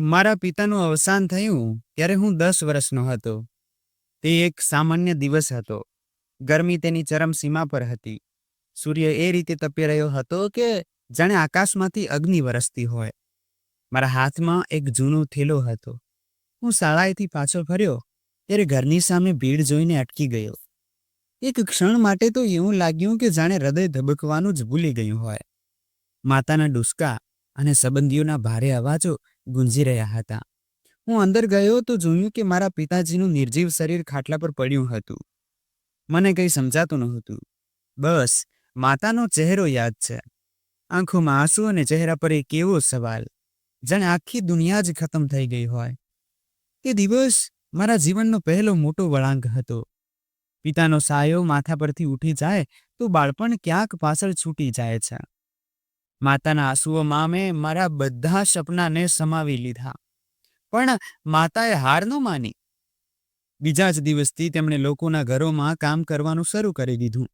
મારા પિતાનું અવસાન થયું ત્યારે હું 10 વર્ષનો હતો. તે એક સામાન્ય દિવસ હતો. ગરમી તેની ચરમસીમા પર હતી. સૂર્ય એ રીતે તપી રહ્યો હતો કે જાણે આકાશમાંથી અગ્નિ વરસતી હોય. મારા હાથમાં એક જૂનો થેલો હતો. હું શાળાએથી પાછો ફર્યો ત્યારે ઘરની સામે ભીડ જોઈને અટકી ગયો. એક ક્ષણ માટે તો એવું લાગ્યું કે જાણે હૃદય ધબકવાનું જ ભૂલી ગયું હોય. માતાના ડુસકા અને સંબંધીઓના ભારે અવાજો ગુંજી રહ્યા હતા. હું અંદર ગયો તો જોયું કે મારા પિતાજીનું નિર્જીવ શરીર ખાટલા પર પડ્યું હતું. મને કંઈ સમજાતું નહોતું. બસ માતાનો ચહેરો યાદ છે. આંખોમાં આંસુ અને ચહેરા પર એક એવો સવાલ, જાણે આખી દુનિયા જ ખતમ થઈ ગઈ હોય. તે દિવસ મારા જીવનનો પહેલો મોટો વળાંક હતો. પિતાનો સાયો માથા પરથી ઉઠી જાય તો બાળપણ ક્યાંક પાછળ છૂટી જાય છે. માતાના આંસુઓમાં મેં મારા બધા સપનાને સમાવી લીધા. પણ માતાએ હાર ન માની. બીજા જ દિવસથી તેમણે લોકોના ઘરોમાં કામ કરવાનું શરૂ કરી દીધું.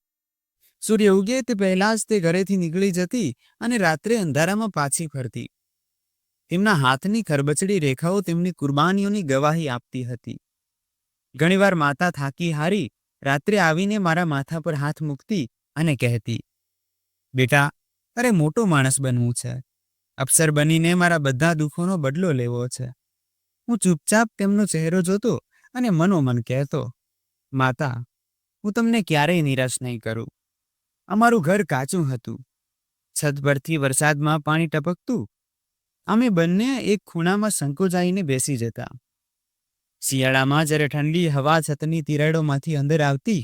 સૂર્ય ઉગે તે પહેલા જ તે ઘરેથી નીકળી જતી અને રાત્રે અંધારામાં પાછી ફરતી. તેમના હાથની ખરબચડી રેખાઓ તેમની કુરબાનીઓની ગવાહી આપતી હતી. ઘણીવાર માતા થાકી હારી રાત્રે આવીને મારા માથા પર હાથ મૂકતી અને કહેતી, બેટા, અરે મોટો માણસ બનવું છે. અફસર બનીને મારા બધા દુઃખોનો બદલો લેવો છે. હું ચૂપચાપ તેમનો ચહેરો જોતો અને મનોમન કહેતો, માતા, હું તમને ક્યારેય નિરાશ નહીં કરું. અમારું ઘર કાચું હતું. છત પરથી વરસાદમાં પાણી ટપકતું. અમે બંને એક ખૂણામાં સંકોચાઈને બેસી જતા. શિયાળામાં જ્યારે ઠંડી હવા છતની તિરાડોમાંથી અંદર આવતી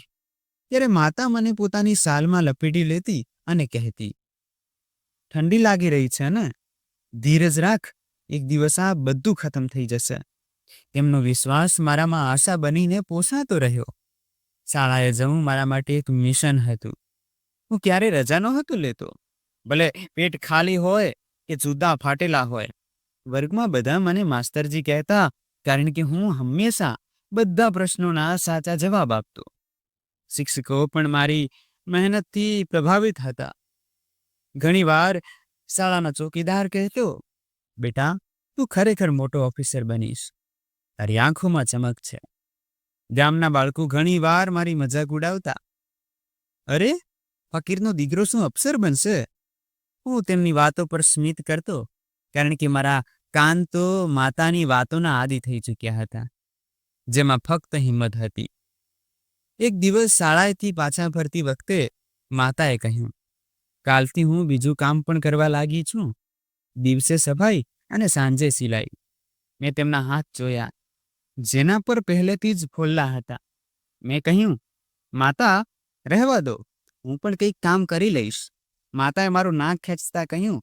ત્યારે માતા મને પોતાની શાલમાં લપેટી લેતી અને કહેતી, ઠંડી લાગી રહી છે ને? ધીરજ રાખ, એક દિવસ આ બધું ખતમ થઈ જશે. તેમનો વિશ્વાસ મારામાં આશા બનીને પોસાતો રહ્યો. શાળાએ જવું મારા માટે એક મિશન હતું. હું ક્યારે રજા નહોતો લેતો, ભલે પેટ ખાલી હોય કે જુદા ફાટેલા હોય. વર્ગમાં બધા મને માસ્તરજી કહેતા, કારણ કે હું હંમેશા બધા પ્રશ્નોના સાચા જવાબ આપતો. શિક્ષકો પણ મારી મહેનતથી પ્રભાવિત હતા. ઘણીવાર શાળાના ચોકીદાર કહેતો, બેટા, તું ખરેખર મોટો ઓફિસર બનીશ. તારી આંખોમાં ચમક છે. ગામના બાળકો ઘણીવાર મારી મજાક ઉડાવતા, અરે, ફકીરનો દીકરો શું અફસર બનશે? હું તેમની વાતો પર સ્મિત કરતો, કારણ કે મારા કાન તો માતાની વાતોના આદિ થઈ ચૂક્યા હતા, જેમાં ફક્ત હિંમત હતી. એક દિવસ શાળાએથી પાછા ફરતી વખતે માતાએ કહ્યું, કાલથી હું બીજું કામ પણ કરવા લાગી છું. દિવસે સફાઈ અને સાંજે સિલાઈ. મેં તેમના હાથ જોયા, જેના પર પહેલેથી જ ફોલ્લા હતા. મેં કહ્યું, માતા, રહેવા દો, હું પણ કંઈક કામ કરી લઈશ. માતાએ મારું નાક ખેંચતા કહ્યું,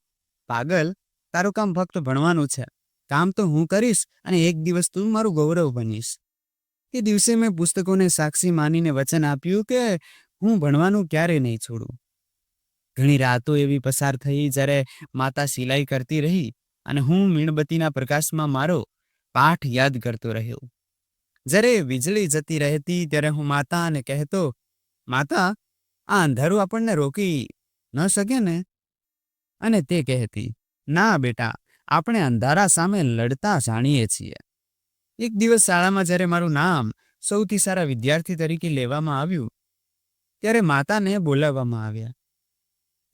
પાગલ, તારું કામ ફક્ત ભણવાનું છે. કામ તો હું કરીશ અને એક દિવસ તું મારું ગૌરવ બનીશ. એ દિવસે મેં પુસ્તકોને સાક્ષી માનીને વચન આપ્યું કે હું ભણવાનું ક્યારેય નહીં છોડું. ઘણી રાતો એવી પસાર થઈ જ્યારે માતા સિલાઈ કરતી રહી અને હું મીણબત્તીના પ્રકાશમાં મારો પાઠ યાદ કરતો રહ્યો. જ્યારે વીજળી જતી રહેતી ત્યારે હું માતાને કહેતો, માતા, આ અંધારું આપણને રોકી ન શકે ને? અને તે કહેતી, ના બેટા, આપણે અંધારા સામે લડતા જાણીએ છીએ. એક દિવસ શાળામાં જ્યારે મારું નામ સૌથી સારા વિદ્યાર્થી તરીકે લેવામાં આવ્યું ત્યારે માતાને બોલાવવામાં આવ્યા.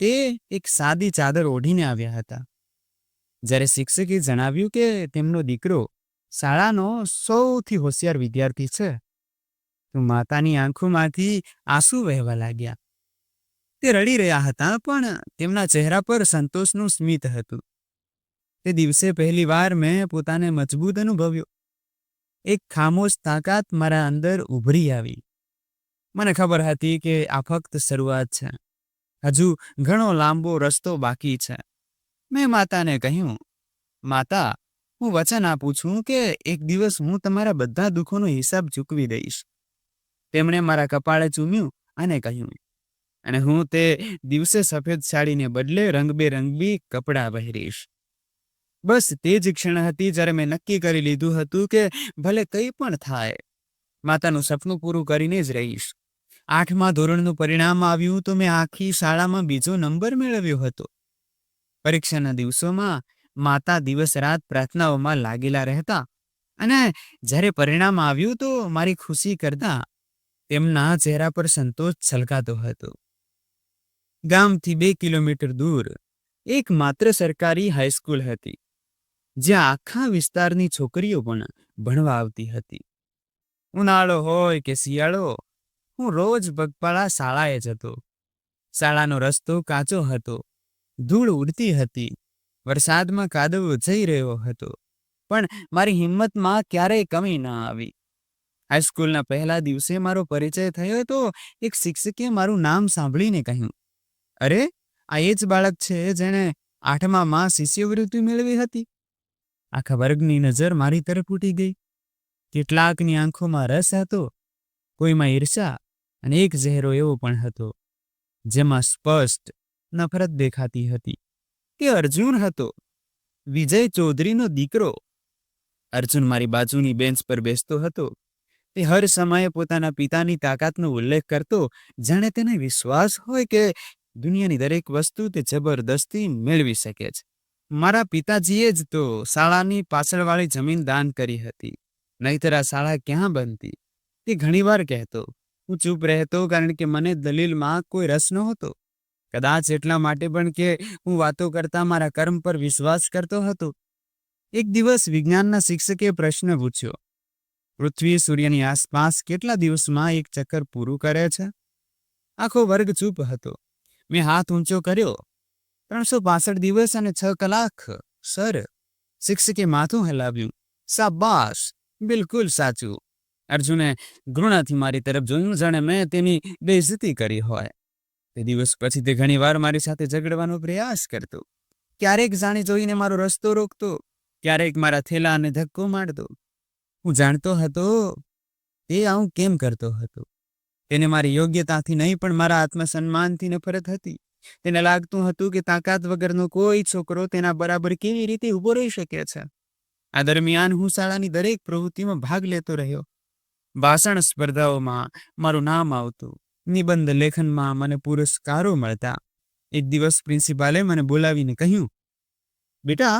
તે એક સાદી ચાદર ઓઢીને આવ્યા હતા. જ્યારે શિક્ષકે જણાવ્યું કે તેમનો દીકરો શાળાનો સૌથી હોશિયાર વિદ્યાર્થી છે, તો માતાની આંખોમાંથી આંસુ વહેવા લાગ્યા. તે રડી રહ્યા હતા, પણ તેમના ચહેરા પર સંતોષનું સ્મિત હતું. તે દિવસે પહેલી વાર મેં પોતાને મજબૂત અનુભવ્યો. એક ખામોશ તાકાત મારા અંદર ઉભરી આવી. મને ખબર હતી કે આ ફક્ત શરૂઆત છે. હજુ ઘણો લાંબો રસ્તો બાકી છે. મેં માતાને કહ્યું, માતા, હું વચન આપું છું કે એક દિવસ હું તમારા બધા દુઃખોનો હિસાબ ચૂકવી દઈશ. તેમણે મારા કપાળે ચૂમ્યું અને કહ્યું, અને હું તે દિવસે સફેદ સાડીને બદલે રંગબેરંગી કપડાં પહેરીશ. બસ તે જ ક્ષણ હતી જ્યારે મેં નક્કી કરી લીધું હતું કે ભલે કંઈ પણ થાય, માતાનું સપનું પૂરું કરીને જ રહીશ. 8મા ધોરણનું પરિણામ આવ્યું તો મેં આખી શાળામાં બીજો નંબર મેળવ્યો હતો. પરીક્ષાના દિવસોમાં માતા દિવસ રાત પ્રાર્થનાઓમાં લાગેલા રહેતા અને જ્યારે પરિણામ આવ્યું તો મારી ખુશી કરતા તેમના ચહેરા પર સંતોષ છલકાતો હતો. ગામથી 2 કિલોમીટર દૂર એક માત્ર સરકારી હાઈસ્કૂલ હતી, જ્યાં આખા વિસ્તારની છોકરીઓ પણ ભણવા આવતી હતી. ઉનાળો હોય કે શિયાળો, હું રોજ પગપાળા શાળાએ જતો. શાળાનો રસ્તો કાચો હતો, ધૂળ ઉડતી હતી, વરસાદમાં કાદવ જઈ રહ્યો હતો, પણ મારી હિંમતમાં ક્યારેય કમી ન આવી. હાઈસ્કૂલના પહેલા દિવસે મારો પરિચય થયો તો એક શિક્ષકે મારું નામ સાંભળીને કહ્યું, અરે, આ એ જ બાળક છે જેણે 8મામાં શિષ્યવૃત્તિ મેળવી હતી. આખા વર્ગની નજર મારી તરફ ઉઠી ગઈ. કેટલાકની આંખોમાં રસ હતો, કોઈમાં ઈર્ષા, અને એક ચહેરો એવો પણ હતો જેમાં સ્પષ્ટ નફરત દેખાતી હતી. તે અર્જુન હતો, વિજય ચૌધરીનો દીકરો. અર્જુન મારી બાજુની બેન્ચ પર બેસતો હતો. તે હર સમયે પોતાના પિતાની તાકાતનો ઉલ્લેખ કરતો, જાણે તેને વિશ્વાસ હોય કે દુનિયાની દરેક વસ્તુ તે જબરદસ્તી મેળવી શકે છે. મારા પિતાજીએ જ તો શાળાની પાછળવાળી જમીન દાન કરી હતી, નહીતર આ શાળા ક્યાં બનતી, તે ઘણીવાર કહેતો. હું ચૂપ રહેતો કારણ કે મને દલીલમાં કોઈ રસ નહોતો. કદાચ એટલા માટે પણ કે હું વાતો કરતા મારા કર્મ પર વિશ્વાસ કરતો હતો. એક દિવસ વિજ્ઞાનના શિક્ષકે પ્રશ્ન પૂછ્યો, પૃથ્વી સૂર્યની આસપાસ કેટલા દિવસમાં એક ચક્કર પૂરું કરે છે? આખો વર્ગ ચૂપ હતો. મેં હાથ ઊંચો કર્યો, 365 દિવસ અને 6 કલાક, સર. શિક્ષકે માથું હલાવ્યું. શાબાશ, બિલકુલ સાચું. અર્જુને ઘૃણાથી મારી તરફ જોયું, જાણે મેં તેની બેઇજ્જતી કરી હોય. તે દિવસ પછી તે ઘણીવાર મારી સાથે ઝઘડવાનો પ્રયાસ કરતો. ક્યારેક જાણી જોઈને મારો રસ્તો રોકતો, ક્યારેક મારા થેલાને ધક્કો મારતો. હું જાણતો હતો તે આવું કેમ કરતો હતો. તેને મારી યોગ્યતાથી નહીં પણ મારા આત્મસન્માનથી નફરત હતી. તેને લાગતું હતું કે તાકાત વગરનો કોઈ છોકરો તેના બરાબર કેવી રીતે ઊભો રહી શકે છે. આ દરમિયાન હું શાળાની દરેક પ્રવૃત્તિમાં ભાગ લેતો રહ્યો. ભાષણ સ્પર્ધાઓમાં મારું નામ આવતું, નિબંધ લેખનમાં મને પુરસ્કારો મળતા. એક દિવસ પ્રિન્સિપાલે મને બોલાવીને કહ્યું, બેટા,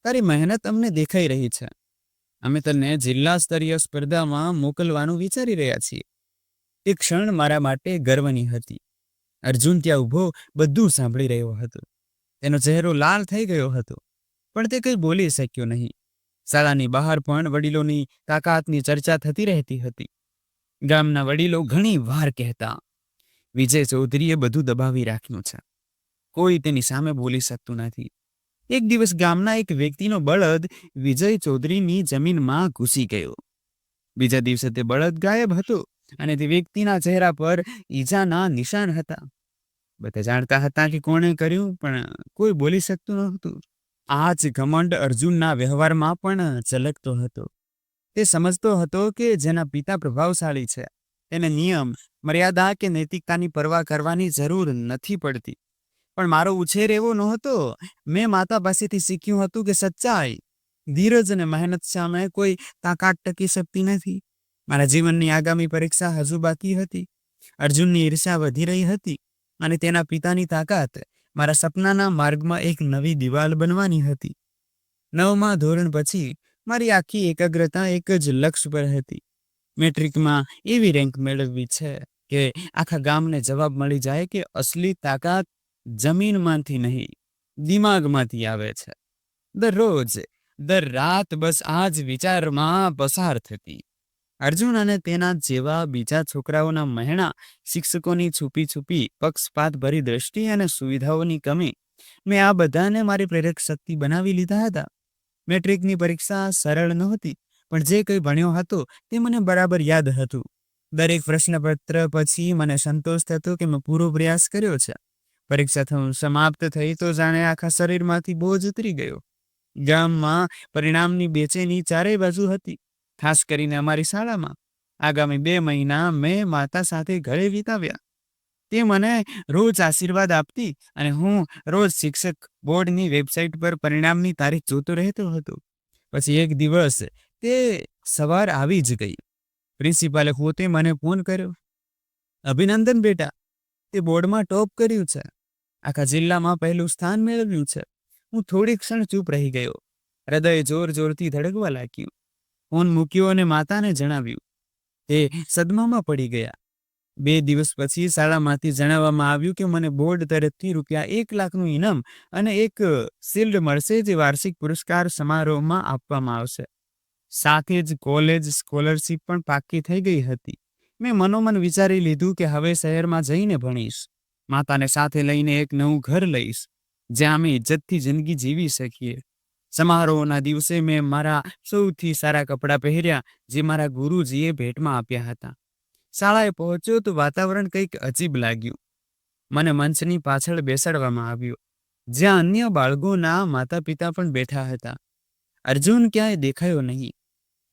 તારી મહેનત અમને દેખાઈ રહી છે. અમે તને જિલ્લા સ્તરીય સ્પર્ધામાં મોકલવાનું વિચારી રહ્યા છીએ. એ ક્ષણ મારા માટે ગર્વની હતી. અર્જુન ત્યાં ઊભો બધું સાંભળી રહ્યો હતો. તેનો ચહેરો લાલ થઈ ગયો હતો, પણ તે કંઈ બોલી શક્યો નહીં. શાળાની બહાર પણ વડીલોની તાકાતની ચર્ચા થતી રહેતી હતી. ગામના વડીલો ઘણી વાર કહેતા, વિજય ચૌધરીએ બધું દબાવી રાખ્યું છે, કોઈ તેની સામે બોલી શકતું નથી. એક દિવસ ગામના એક વ્યક્તિનો બળદ વિજય ચૌધરીની જમીનમાં ઘૂસી ગયો. બીજા દિવસે તે બળદ ગાયબ હતો અને તે વ્યક્તિના ચહેરા પર ઈજાના નિશાન હતા. બધા જાણતા હતા કે કોણે કર્યું, પણ કોઈ બોલી શકતું નહોતું. આ જ ઘમંડ અર્જુનના વ્યવહારમાં પણ ઝલકતો હતો. તે સમજતો હતો કે જેના પિતા પ્રભાવશાળી છે, તેને નિયમ, મર્યાદા કે નૈતિકતાની પરવા કરવાની જરૂર નથી પડતી. પણ મારો ઉછેર એવો નહોતો. મેં માતા પાસેથી શીખ્યું હતું કે સચ્ચાઈ, ધીરજ અને મહેનત સામે કોઈ તાકાત ટકી શકતી નથી. મારા જીવનની આગામી પરીક્ષા હજુ બાકી હતી. અર્જુનની ઈર્ષા વધી રહી હતી અને તેના પિતાની તાકાત મારા સપનાના માર્ગમાં એક નવી દિવાલ બનવાની હતી. 9મા ધોરણ પછી મારી આખી એકાગ્રતા એક જ લક્ષ્ય પર હતી. મેટ્રિકમાં એવી રેન્ક મેળવવી છે કે આખા ગામને જવાબ મળી જાય કે અસલી તાકાત જમીનમાંથી નહીં, દિમાગમાંથી આવે છે. દરરોજ, દર રાત બસ આ જ વિચારમાં પસાર થતી. અર્જુન અને તેના જેવા બીજા છોકરાઓના મહેણા, શિક્ષકોની છુપી છુપી પક્ષપાત ભરી દ્રષ્ટિ અને સુવિધાઓની કમી, મેં આ બધાને મારી પ્રેરક શક્તિ બનાવી લીધા હતા. મેટ્રિકની પરીક્ષા સરળ નહોતી, પણ જે કંઈ ભણ્યો હતો તે મને બરાબર યાદ હતું. દરેક પ્રશ્નપત્ર પછી મને સંતોષ થતો કે મેં પૂરો પ્રયાસ કર્યો છે. પરીક્ષા સમાપ્ત થઈ તો જાણે આખા શરીરમાંથી બોજ ઉતરી ગયો. ગામમાં પરિણામની બેચેની ચારેય બાજુ હતી, ખાસ કરીને અમારી શાળામાં. આગામી 2 મહિના મેં માતા સાથે ઘરે વિતાવ્યા. તે મને રોજ આશીર્વાદ આપતી અને હું રોજ શિક્ષક બોર્ડની વેબસાઇટ પર પરિણામની તારીખ જોતો રહેતો હતો. પછી એક દિવસ તે સવાર આવી જ ગઈ. પ્રિન્સિપાલે પોતે મને ફોન કર્યો. અભિનંદન બેટા, તે બોર્ડમાં ટોપ કર્યું છે, આખા જિલ્લામાં પહેલું સ્થાન મેળવ્યું છે. હું થોડી ક્ષણ ચૂપ રહી ગયો. હૃદય જોર જોરથી ધડકવા લાગ્યું. ફોન મૂક્યો અને માતાને જણાવ્યું. તે સદમામાં પડી ગયા. 2 દિવસ પછી શાળામાંથી જણાવવામાં આવ્યું કે મને બોર્ડ તરફથી ₹1,00,000નું ઇનામ અને એક શિલ્ડ મળશે, જે વાર્ષિક પુરસ્કાર સમારોહમાં આપવામાં આવશે. સાથે જ કોલેજ સ્કોલરશીપ પણ પાક્કી થઈ ગઈ હતી. મેં મનોમન વિચારી લીધું કે હવે શહેરમાં જઈને ભણીશ. માતાને સાથે લઈને એક નવું ઘર લઈશ, જ્યાં અમે ઇજ્જતથી જિંદગી જીવી શકીએ. સમારોહના દિવસે મેં મારા સૌથી સારા કપડાં પહેર્યા, જે મારા ગુરુજીએ ભેટમાં આપ્યા હતા. શાળાએ પહોંચ્યો તો વાતાવરણ કંઈક અજીબ લાગ્યું. મને મંચની પાછળ બેસાડવામાં આવ્યો, જ્યાં અન્ય બાળકોના માતા પિતા પણ બેઠા હતા. અર્જુન ક્યાંય દેખાયો નહીં,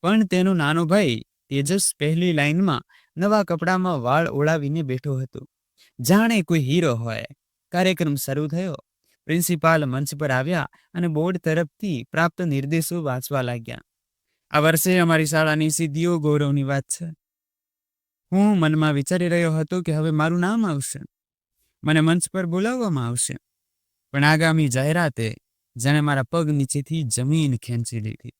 પણ તેનો નાનો ભાઈ તેજસ પહેલી લાઈનમાં નવા કપડામાં વાળ ઓળાવીને બેઠો હતો, જાણે કોઈ હીરો હોય. કાર્યક્રમ શરૂ થયો. પ્રિન્સિપાલ મંચ પર આવ્યા અને બોર્ડ તરફથી પ્રાપ્ત નિર્દેશો વાંચવા લાગ્યા. આ વર્ષે અમારી શાળાની સિદ્ધિઓ ગૌરવની વાત છે. હું મનમાં વિચારી રહ્યો હતો કે હવે મારું નામ આવશે, મને મંચ પર બોલાવવામાં આવશે. પણ આગામી જાહેરાતે જાણે મારા પગ નીચેથી જમીન ખેંચી લીધી.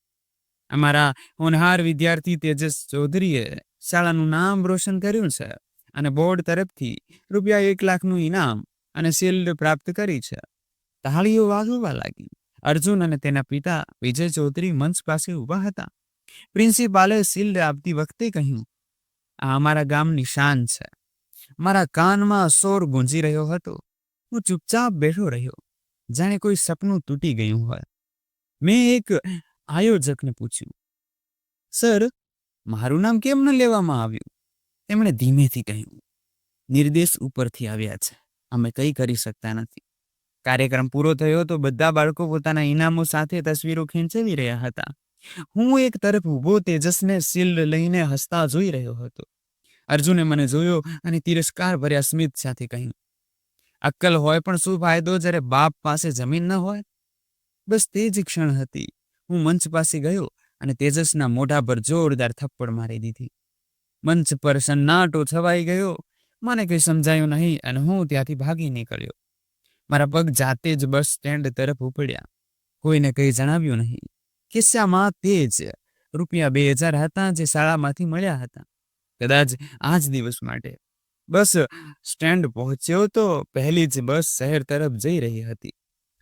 અમારા હોનહાર વિદ્યાર્થી તેજસ ચૌધરીએ શાળાનું નામ રોશન કર્યું છે અને બોર્ડ તરફથી ₹1,00,000નું ઇનામ અને શિલ્ડ પ્રાપ્ત કરી છે. તાળીઓ વાગવા લાગી. અર્જુન અને તેના પિતા વિજય ચૌધરી મંચ પાસે ઊભા હતા. પ્રિન્સિપાલે શિલ્ડ આપતી વખતે કહ્યું, આ અમારા ગામની શાન છે. મારા કાનમાં શોર ગુંજી રહ્યો હતો. હું ચૂપચાપ બેઠો રહ્યો, જાણે કોઈ સપનું તૂટી ગયું હોય. મેં એક આયોજકને પૂછ્યું, સર, મારું નામ કેમ ન લેવામાં આવ્યું? તેમણે ધીમેથી કહ્યું, નિર્દેશ ઉપરથી આવ્યા છે, અમે કંઈ કરી શકતા નથી. કાર્યક્રમ પૂરો થયો તો બધા બાળકો પોતાના ઇનામો સાથે તસવીરો ખેંચાવી રહ્યા હતા. હું એક તરફ ઊભો તેજસને શિલ્ડ લઈને હસતા જોઈ રહ્યો હતો. અર્જુને મને જોયો અને તિરસ્કાર ભર્યા સ્મિત સાથે કહ્યું, અક્કલ હોય પણ શું ફાયદો જ્યારે બાપ પાસે જમીન ન હોય? બસ તે જ ક્ષણ હતી. હું મંચ પાસે ગયો અને તેજસના મોઢા પર જોરદાર થપ્પડ મારી દીધી. મંચ પર સન્નાટો છવાઈ ગયો. મને કંઈ સમજાયું નહીં અને હું ત્યાંથી ભાગી નીકળ્યો. મારા પગ જાતે જ બસ સ્ટેન્ડ તરફ ઉપડ્યા. કોઈને કંઈ જણાવ્યું નહીં. ખિસ્સામાં તે જ ₹2,000 હતા, જે શાળામાંથી મળ્યા હતા, કદાચ આ જ દિવસ માટે. બસ સ્ટેન્ડ પહોંચ્યો તો પહેલી જ બસ શહેર તરફ જઈ રહી હતી.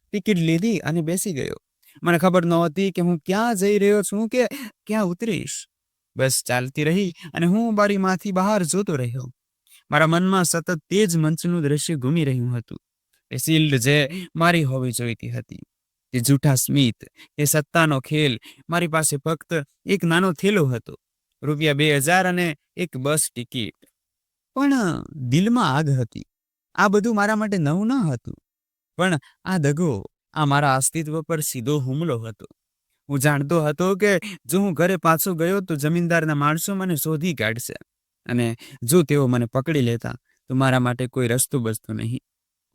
ટિકિટ લીધી અને બેસી ગયો. મને ખબર નહોતી કે હું ક્યાં જઈ રહ્યો છું કે ક્યાં ઉતરીશ. બસ ચાલતી રહી અને હું બારીમાંથી બહાર જોતો રહ્યો. મારા મનમાં સતત તે જ મંચનું દ્રશ્ય ઘૂમી રહ્યું હતું. એ શિલ્ડ જે મારી હોવી જોઈતી હતી, તે જૂઠા સ્મિત, એ સત્તાનો ખેલ. મારી પાસે ફક્ત એક નાનો થેલો હતો, ₹2,000 અને એક બસ ટિકિટ. પણ દિલમાં આગ હતી. આ બધું મારા માટે નવું ન હતું, પણ આ દગો, આ મારા અસ્તિત્વ પર સીધો હુમલો હતો. હું જાણતો હતો કે જો હું ઘરે પાછો ગયો તો જમીનદારના માણસો મને શોધી કાઢશે, અને જો તેઓ મને પકડી લેતા તો મારા માટે કોઈ રસ્તો બચતો નહીં.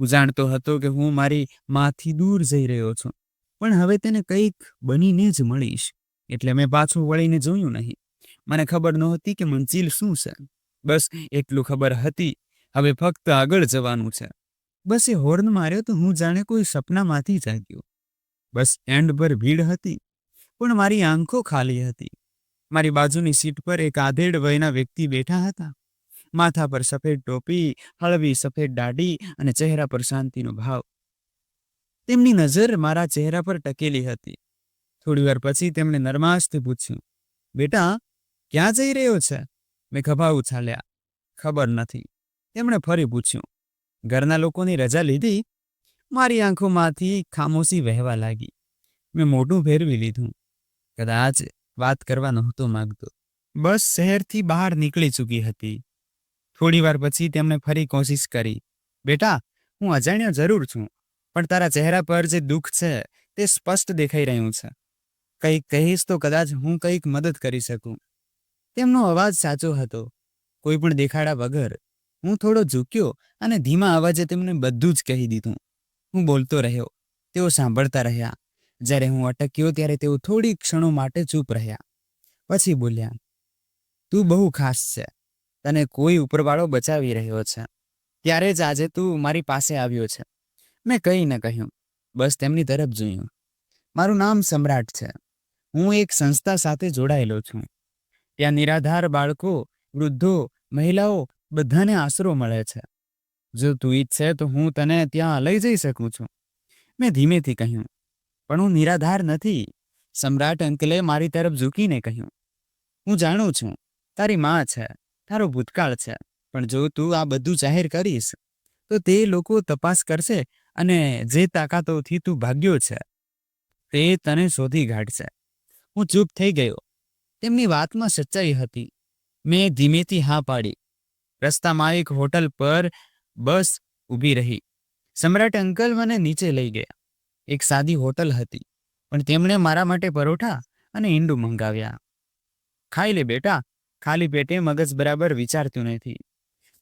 હું જાણતો હતો કે હું મારી માંથી દૂર જઈ રહ્યો છું, પણ હવે તેને કંઈક બનીને જ મળીશ. એટલે મેં પાછું વળીને જોયું નહીં. મને ખબર નહોતી કે મંજિલ શું છે. બસ એટલું ખબર હતી, હવે ફક્ત આગળ જવાનું છે. બસ એ હોર્ન માર્યો તો હું જાણે કોઈ સપનામાંથી જાગ્યો. બસ સ્ટેન્ડ પર ભીડ હતી, પણ મારી આંખો ખાલી હતી. મારી બાજુની સીટ પર એક આધેડ વયના વ્યક્તિ બેઠા હતા. માથા પર સફેદ ટોપી, હળવી સફેદ દાઢી અને ચહેરા પર શાંતિનો ભાવ. તેમની નજર મારા ચહેરા પર ટકેલી હતી. થોડીવાર પછી તેમણે નરમાશથી પૂછ્યું, બેટા, ક્યાં જઈ રહ્યો છે? મેં ખભા ઉછાળ્યા. ખબર નથી. તેમણે ફરી પૂછ્યું, ઘરના લોકોની રજા લીધી? મારી આંખોમાંથી ખામોશી વહેવા લાગી. મેં મોઢું ફેરવી લીધું. કદાચ વાત કરવા નહોતો માંગતો. બસ શહેરથી બહાર નીકળી ચૂકી હતી. થોડીવાર પછી તેમણે ફરી કોશિશ કરી, બેટા, હું અજાણ્યો જરૂર છું, પણ તારા ચહેરા પર જે દુઃખ છે તે સ્પષ્ટ દેખાઈ રહ્યું છે. કંઈક કહીશ તો કદાચ હું કંઈક મદદ કરી શકું. તેમનો અવાજ સાચો હતો, કોઈ પણ દેખાડા વગર. હું થોડો ઝૂક્યો અને ધીમા અવાજે તેમને બધું જ કહી દીધું. હું બોલતો રહ્યો, તેઓ સાંભળતા રહ્યા. જ્યારે હું અટક્યો ત્યારે તેઓ થોડી ક્ષણો માટે ચૂપ રહ્યા. પછી બોલ્યા, તું બહુ ખાસ છે. તને કોઈ ઉપરવાળો બચાવી રહ્યો છે. ત્યારે જ આજે તું મારી પાસે આવ્યો છે. મેં કંઈ ન કહ્યું, બસ તેમની તરફ જોયું. મારું નામ સમ્રાટ છે. હું એક સંસ્થા સાથે જોડાયેલો છું. ત્યાં નિરાધાર બાળકો, વૃદ્ધો, મહિલાઓ બધાને આશરો મળે છે. જો તું ઈચ્છે તો હું તને ત્યાં લઈ જઈ શકું છું. મેં ધીમેથી કહ્યું, પણ હું નિરાધાર નથી. સમ્રાટ અંકલે મારી તરફ ઝૂકીને કહ્યું, હું જાણું છું તારી માં છે, તારો ભૂતકાળ છે, પણ જો તું આ બધું જાહેર કરીશ તો તે લોકો તપાસ કરશે અને જે તાકાતોથી તું ભાગ્યો છે તે તને શોધી કાઢશે. હું ચૂપ થઈ ગયો. તેમની વાતમાં સચ્ચાઈ હતી. મેં ધીમેથી હા પાડી. રસ્તામાં એક હોટલ પર બસ ઊભી રહી. સમ્રાટ અંકલ મને નીચે લઈ ગયા. એક સાદી હોટલ હતી, પણ તેમણે મારા માટે પરોઠા અને ઈંડું મંગાવ્યા. ખાઈ લે બેટા, ખાલી પેટે મગજ બરાબર વિચારતું નથી.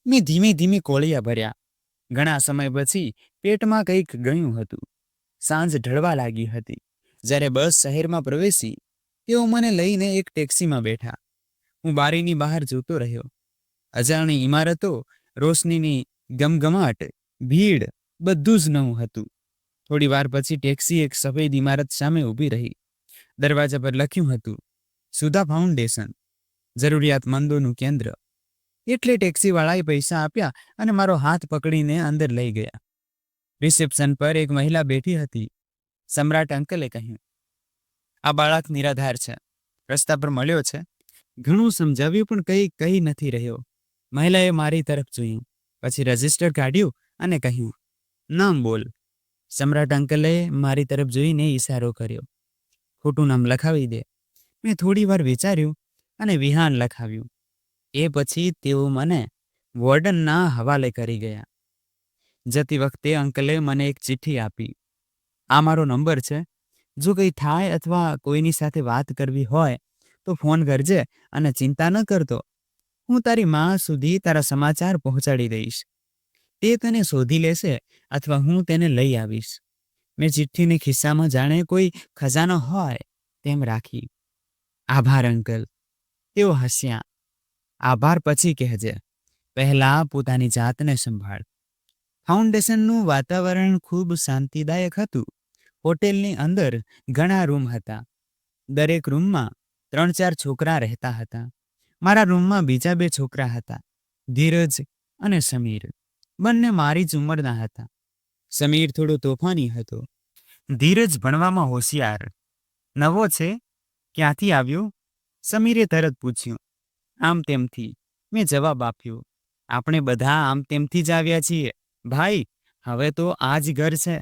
મેં ધીમે ધીમે કોળિયા ભર્યા. ઘણા સમય પછી પેટમાં કંઈક ગયું હતું. સાંજ ઢળવા લાગી હતી. જ્યારે બસ શહેરમાં પ્રવેશી, તેઓ મને લઈને એક ટેક્સીમાં બેઠા. હું બારીની બહાર જોતો રહ્યો. અજાણી ઇમારતો, રોશનીની ગમગમાટ, ભીડ, બધું જ નવું હતું. થોડી વાર પછી ટેક્સી એક સફેદ ઇમારત સામે ઊભી રહી. દરવાજા પર લખ્યું હતું, સુધા ફાઉન્ડેશન, જરૂરિયાતમંદોનું કેન્દ્ર. એટલે ટેક્સીવાળાએ પૈસા આપ્યા અને મારો હાથ પકડીને અંદર લઈ ગયા. રિસેપ્શન પર એક મહિલા બેઠી હતી. સમ્રાટ અંકલે કહ્યું, આ બાળક નિરાધાર છે, રસ્તા પર મળ્યો છે. ઘણું સમજાવ્યું પણ કંઈ કહી નથી રહ્યો. મહિલાએ મારી તરફ જોયું, પછી રજિસ્ટર કાઢ્યું અને કહ્યું, નામ બોલ. સમ્રાટ અંકલે મારી તરફ જોઈને ઈશારો કર્યો. ખોટું નામ લખાવી દે. મેં થોડી વાર વિચાર્યું અને વિહાન લખાવ્યું. એ પછી તેઓ મને વોર્ડનના હવાલે કરી ગયા. જતી વખતે અંકલે મને એક ચિઠ્ઠી આપી. આ મારો નંબર છે. જો કંઈ થાય અથવા કોઈની સાથે વાત કરવી હોય તો ફોન કરજે અને ચિંતા ન કરતો. હું તારી માં સુધી તારા સમાચાર પહોંચાડી દઈશ. તે તને શોધી લેશે અથવા હું તેને લઈ આવીશ. મેં ચિઠ્ઠીને ખિસ્સામાં જાણે કોઈ ખજાનો હોય તેમ રાખી. આભાર અંકલ. તેઓ હસ્યા. આભાર પછી કહેજે, પહેલા પોતાની જાતને સંભાળ. ફાઉન્ડેશનનું વાતાવરણ ખૂબ શાંતિદાયક હતું. હોટેલની અંદર ઘણા રૂમ હતા. દરેક રૂમમાં 3-4 છોકરા રહેતા હતા. મારા રૂમમાં બીજા 2 છોકરા હતા, ધીરજ અને સમીર. બંને મારી જ ઉંમરના હતા. સમીર થોડો તોફાની હતો, ધીરજ ભણવામાં હોશિયાર. નવો છે? ક્યાંથી આવ્યો? સમીરે તરત પૂછ્યું. આમ તેમથી, મેં જવાબ આપ્યો. આપણે બધા આમ તેમથી જ આવ્યા છીએ ભાઈ. હવે તો આ જ ઘર છે.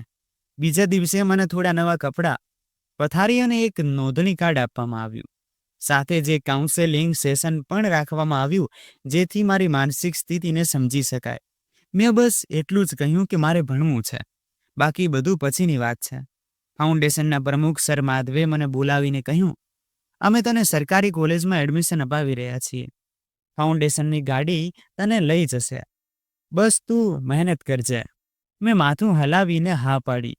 બીજા દિવસે મને થોડા નવા કપડાં, પથારી અને એક નોંધણી કાર્ડ આપવામાં આવ્યું. સાથે જ એક કાઉન્સેલિંગ સેશન પણ રાખવામાં આવ્યું, જેથી મારી માનસિક સ્થિતિને સમજી શકાય. મેં બસ એટલું જ કહ્યું કે મારે ભણવું છે, બાકી બધું પછીની વાત છે. ફાઉન્ડેશનના પ્રમુખ સર માધવે મને બોલાવીને કહ્યું, અમે તને સરકારી કોલેજમાં એડમિશન અપાવી રહ્યા છીએ. ફાઉન્ડેશનની ગાડી તને લઈ જશે. બસ તું મહેનત કરજે. મેં માથું હલાવીને હા પાડી.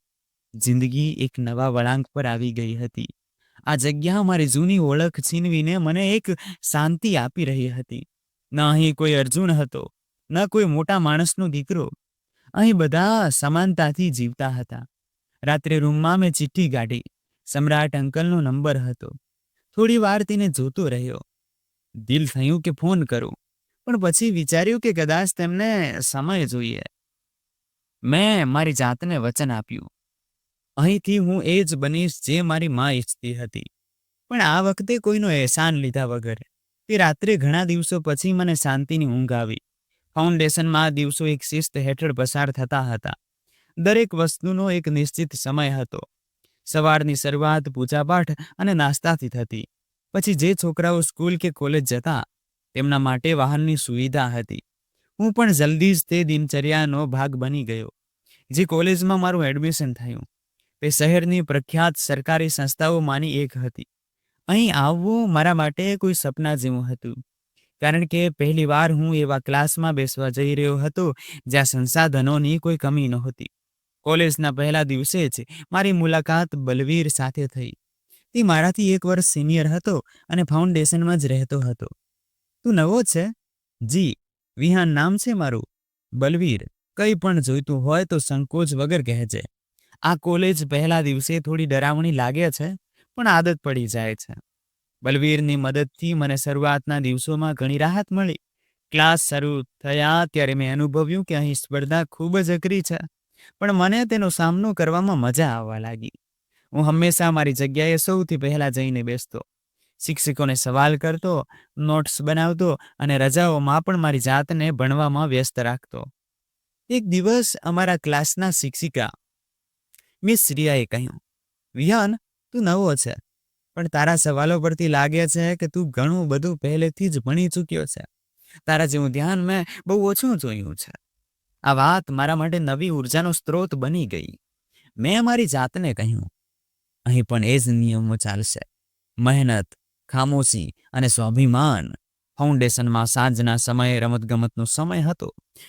જિંદગી એક નવા વળાંક પર આવી ગઈ હતી. આ જગ્યા મારી જૂની ઓળખ છીનવીને મને એક શાંતિ આપી રહી હતી. ન અહીં કોઈ અર્જુન હતો, ન કોઈ મોટા માણસનો દીકરો. અહીં બધા સમાનતાથી જીવતા હતા. રાત્રે રૂમમાં મેં ચિઠ્ઠી કાઢી. સમ્રાટ અંકલનો નંબર હતો. થોડી વાર તેને જોતો રહ્યો. દિલ થયું કે ફોન કરું, પણ પછી વિચાર્યું કે કદાચ તેમને સમય જોઈએ. મેં મારી જાતને વચન આપ્યું, અહીંથી હું એ જ બનીશ જે મારી માં ઈચ્છતી હતી. પણ આ વખતે કોઈનો અહેસાન લીધા વગર. તે રાત્રે ઘણા દિવસો પછી મને શાંતિની ઊંઘ આવી. ફાઉન્ડેશનમાં આ દિવસો એક શિસ્ત હેઠળ પસાર થતા હતા. દરેક વસ્તુનો એક નિશ્ચિત સમય હતો. સવારની શરૂઆત પૂજાપાઠ અને નાસ્તાથી થતી. પછી જે છોકરાઓ સ્કૂલ કે કોલેજ જતા, તેમના માટે વાહનની સુવિધા હતી. હું પણ જલ્દી જ તે દિનચર્યાનો ભાગ બની ગયો. જે કોલેજમાં મારું એડમિશન થયું, તે શહેરની પ્રખ્યાત સરકારી સંસ્થાઓમાંની એક હતી. અહીં આવવું મારા માટે કોઈ સપના જેવું હતું, કારણ કે પહેલી વાર હું એવા ક્લાસમાં બેસવા જઈ રહ્યો હતો જ્યાં સંસાધનોની કોઈ કમી નહોતી. કોલેજના પહેલા દિવસે જ મારી મુલાકાત બલવીર સાથે થઈ. તે મારાથી 1 વર્ષ સિનિયર હતો અને ફાઉન્ડેશનમાં જ રહેતો હતો. તું નવો છે? જી, વિહાન નામ છે મારું. બલવીર. કંઈ પણ જોઈતું હોય તો સંકોચ વગર કહેજે. આ કોલેજ પહેલા દિવસે થોડી ડરાવણી લાગે છે, પણ આદત પડી જાય છે. બલવીરની મદદથી મને શરૂઆતના દિવસોમાં ઘણી રાહત મળી. ક્લાસ શરૂ થયા ત્યારે મેં અનુભવ્યું કે અહીં સ્પર્ધા ખૂબ જ અઘરી છે, પણ મને તેનો સામનો કરવામાં મજા આવવા લાગી. હું હંમેશા મારી જગ્યાએ સૌથી પહેલા જઈને બેસતો, શિક્ષકોને સવાલ કરતો, નોટ્સ બનાવતો અને રજાઓમાં પણ મારી જાતને ભણવામાં વ્યસ્ત રાખતો. એક દિવસ અમારા ક્લાસના શિક્ષિકા મિસ રિયાએ કહ્યું, વિહાન, તું નવો છે, પણ તારા સવાલો પરથી લાગે છે કે તું ઘણું બધું પહેલેથી જ ભણી ચૂક્યો છે. તારા જેવું ધ્યાન મેં બહુ ઓછું જોયું છે. આ વાત મારા માટે નવી ઉર્જાનો સ્ત્રોત બની ગઈ. મેં મારી જાતને કહ્યું, અહીં પણ એ જ નિયમો ચાલશે. મહેનત, ખામોશી અને સ્વાભિમાન. ફાઉન્ડેશનમાં સાંજના સમયે રમતગમતનો સમય હતો.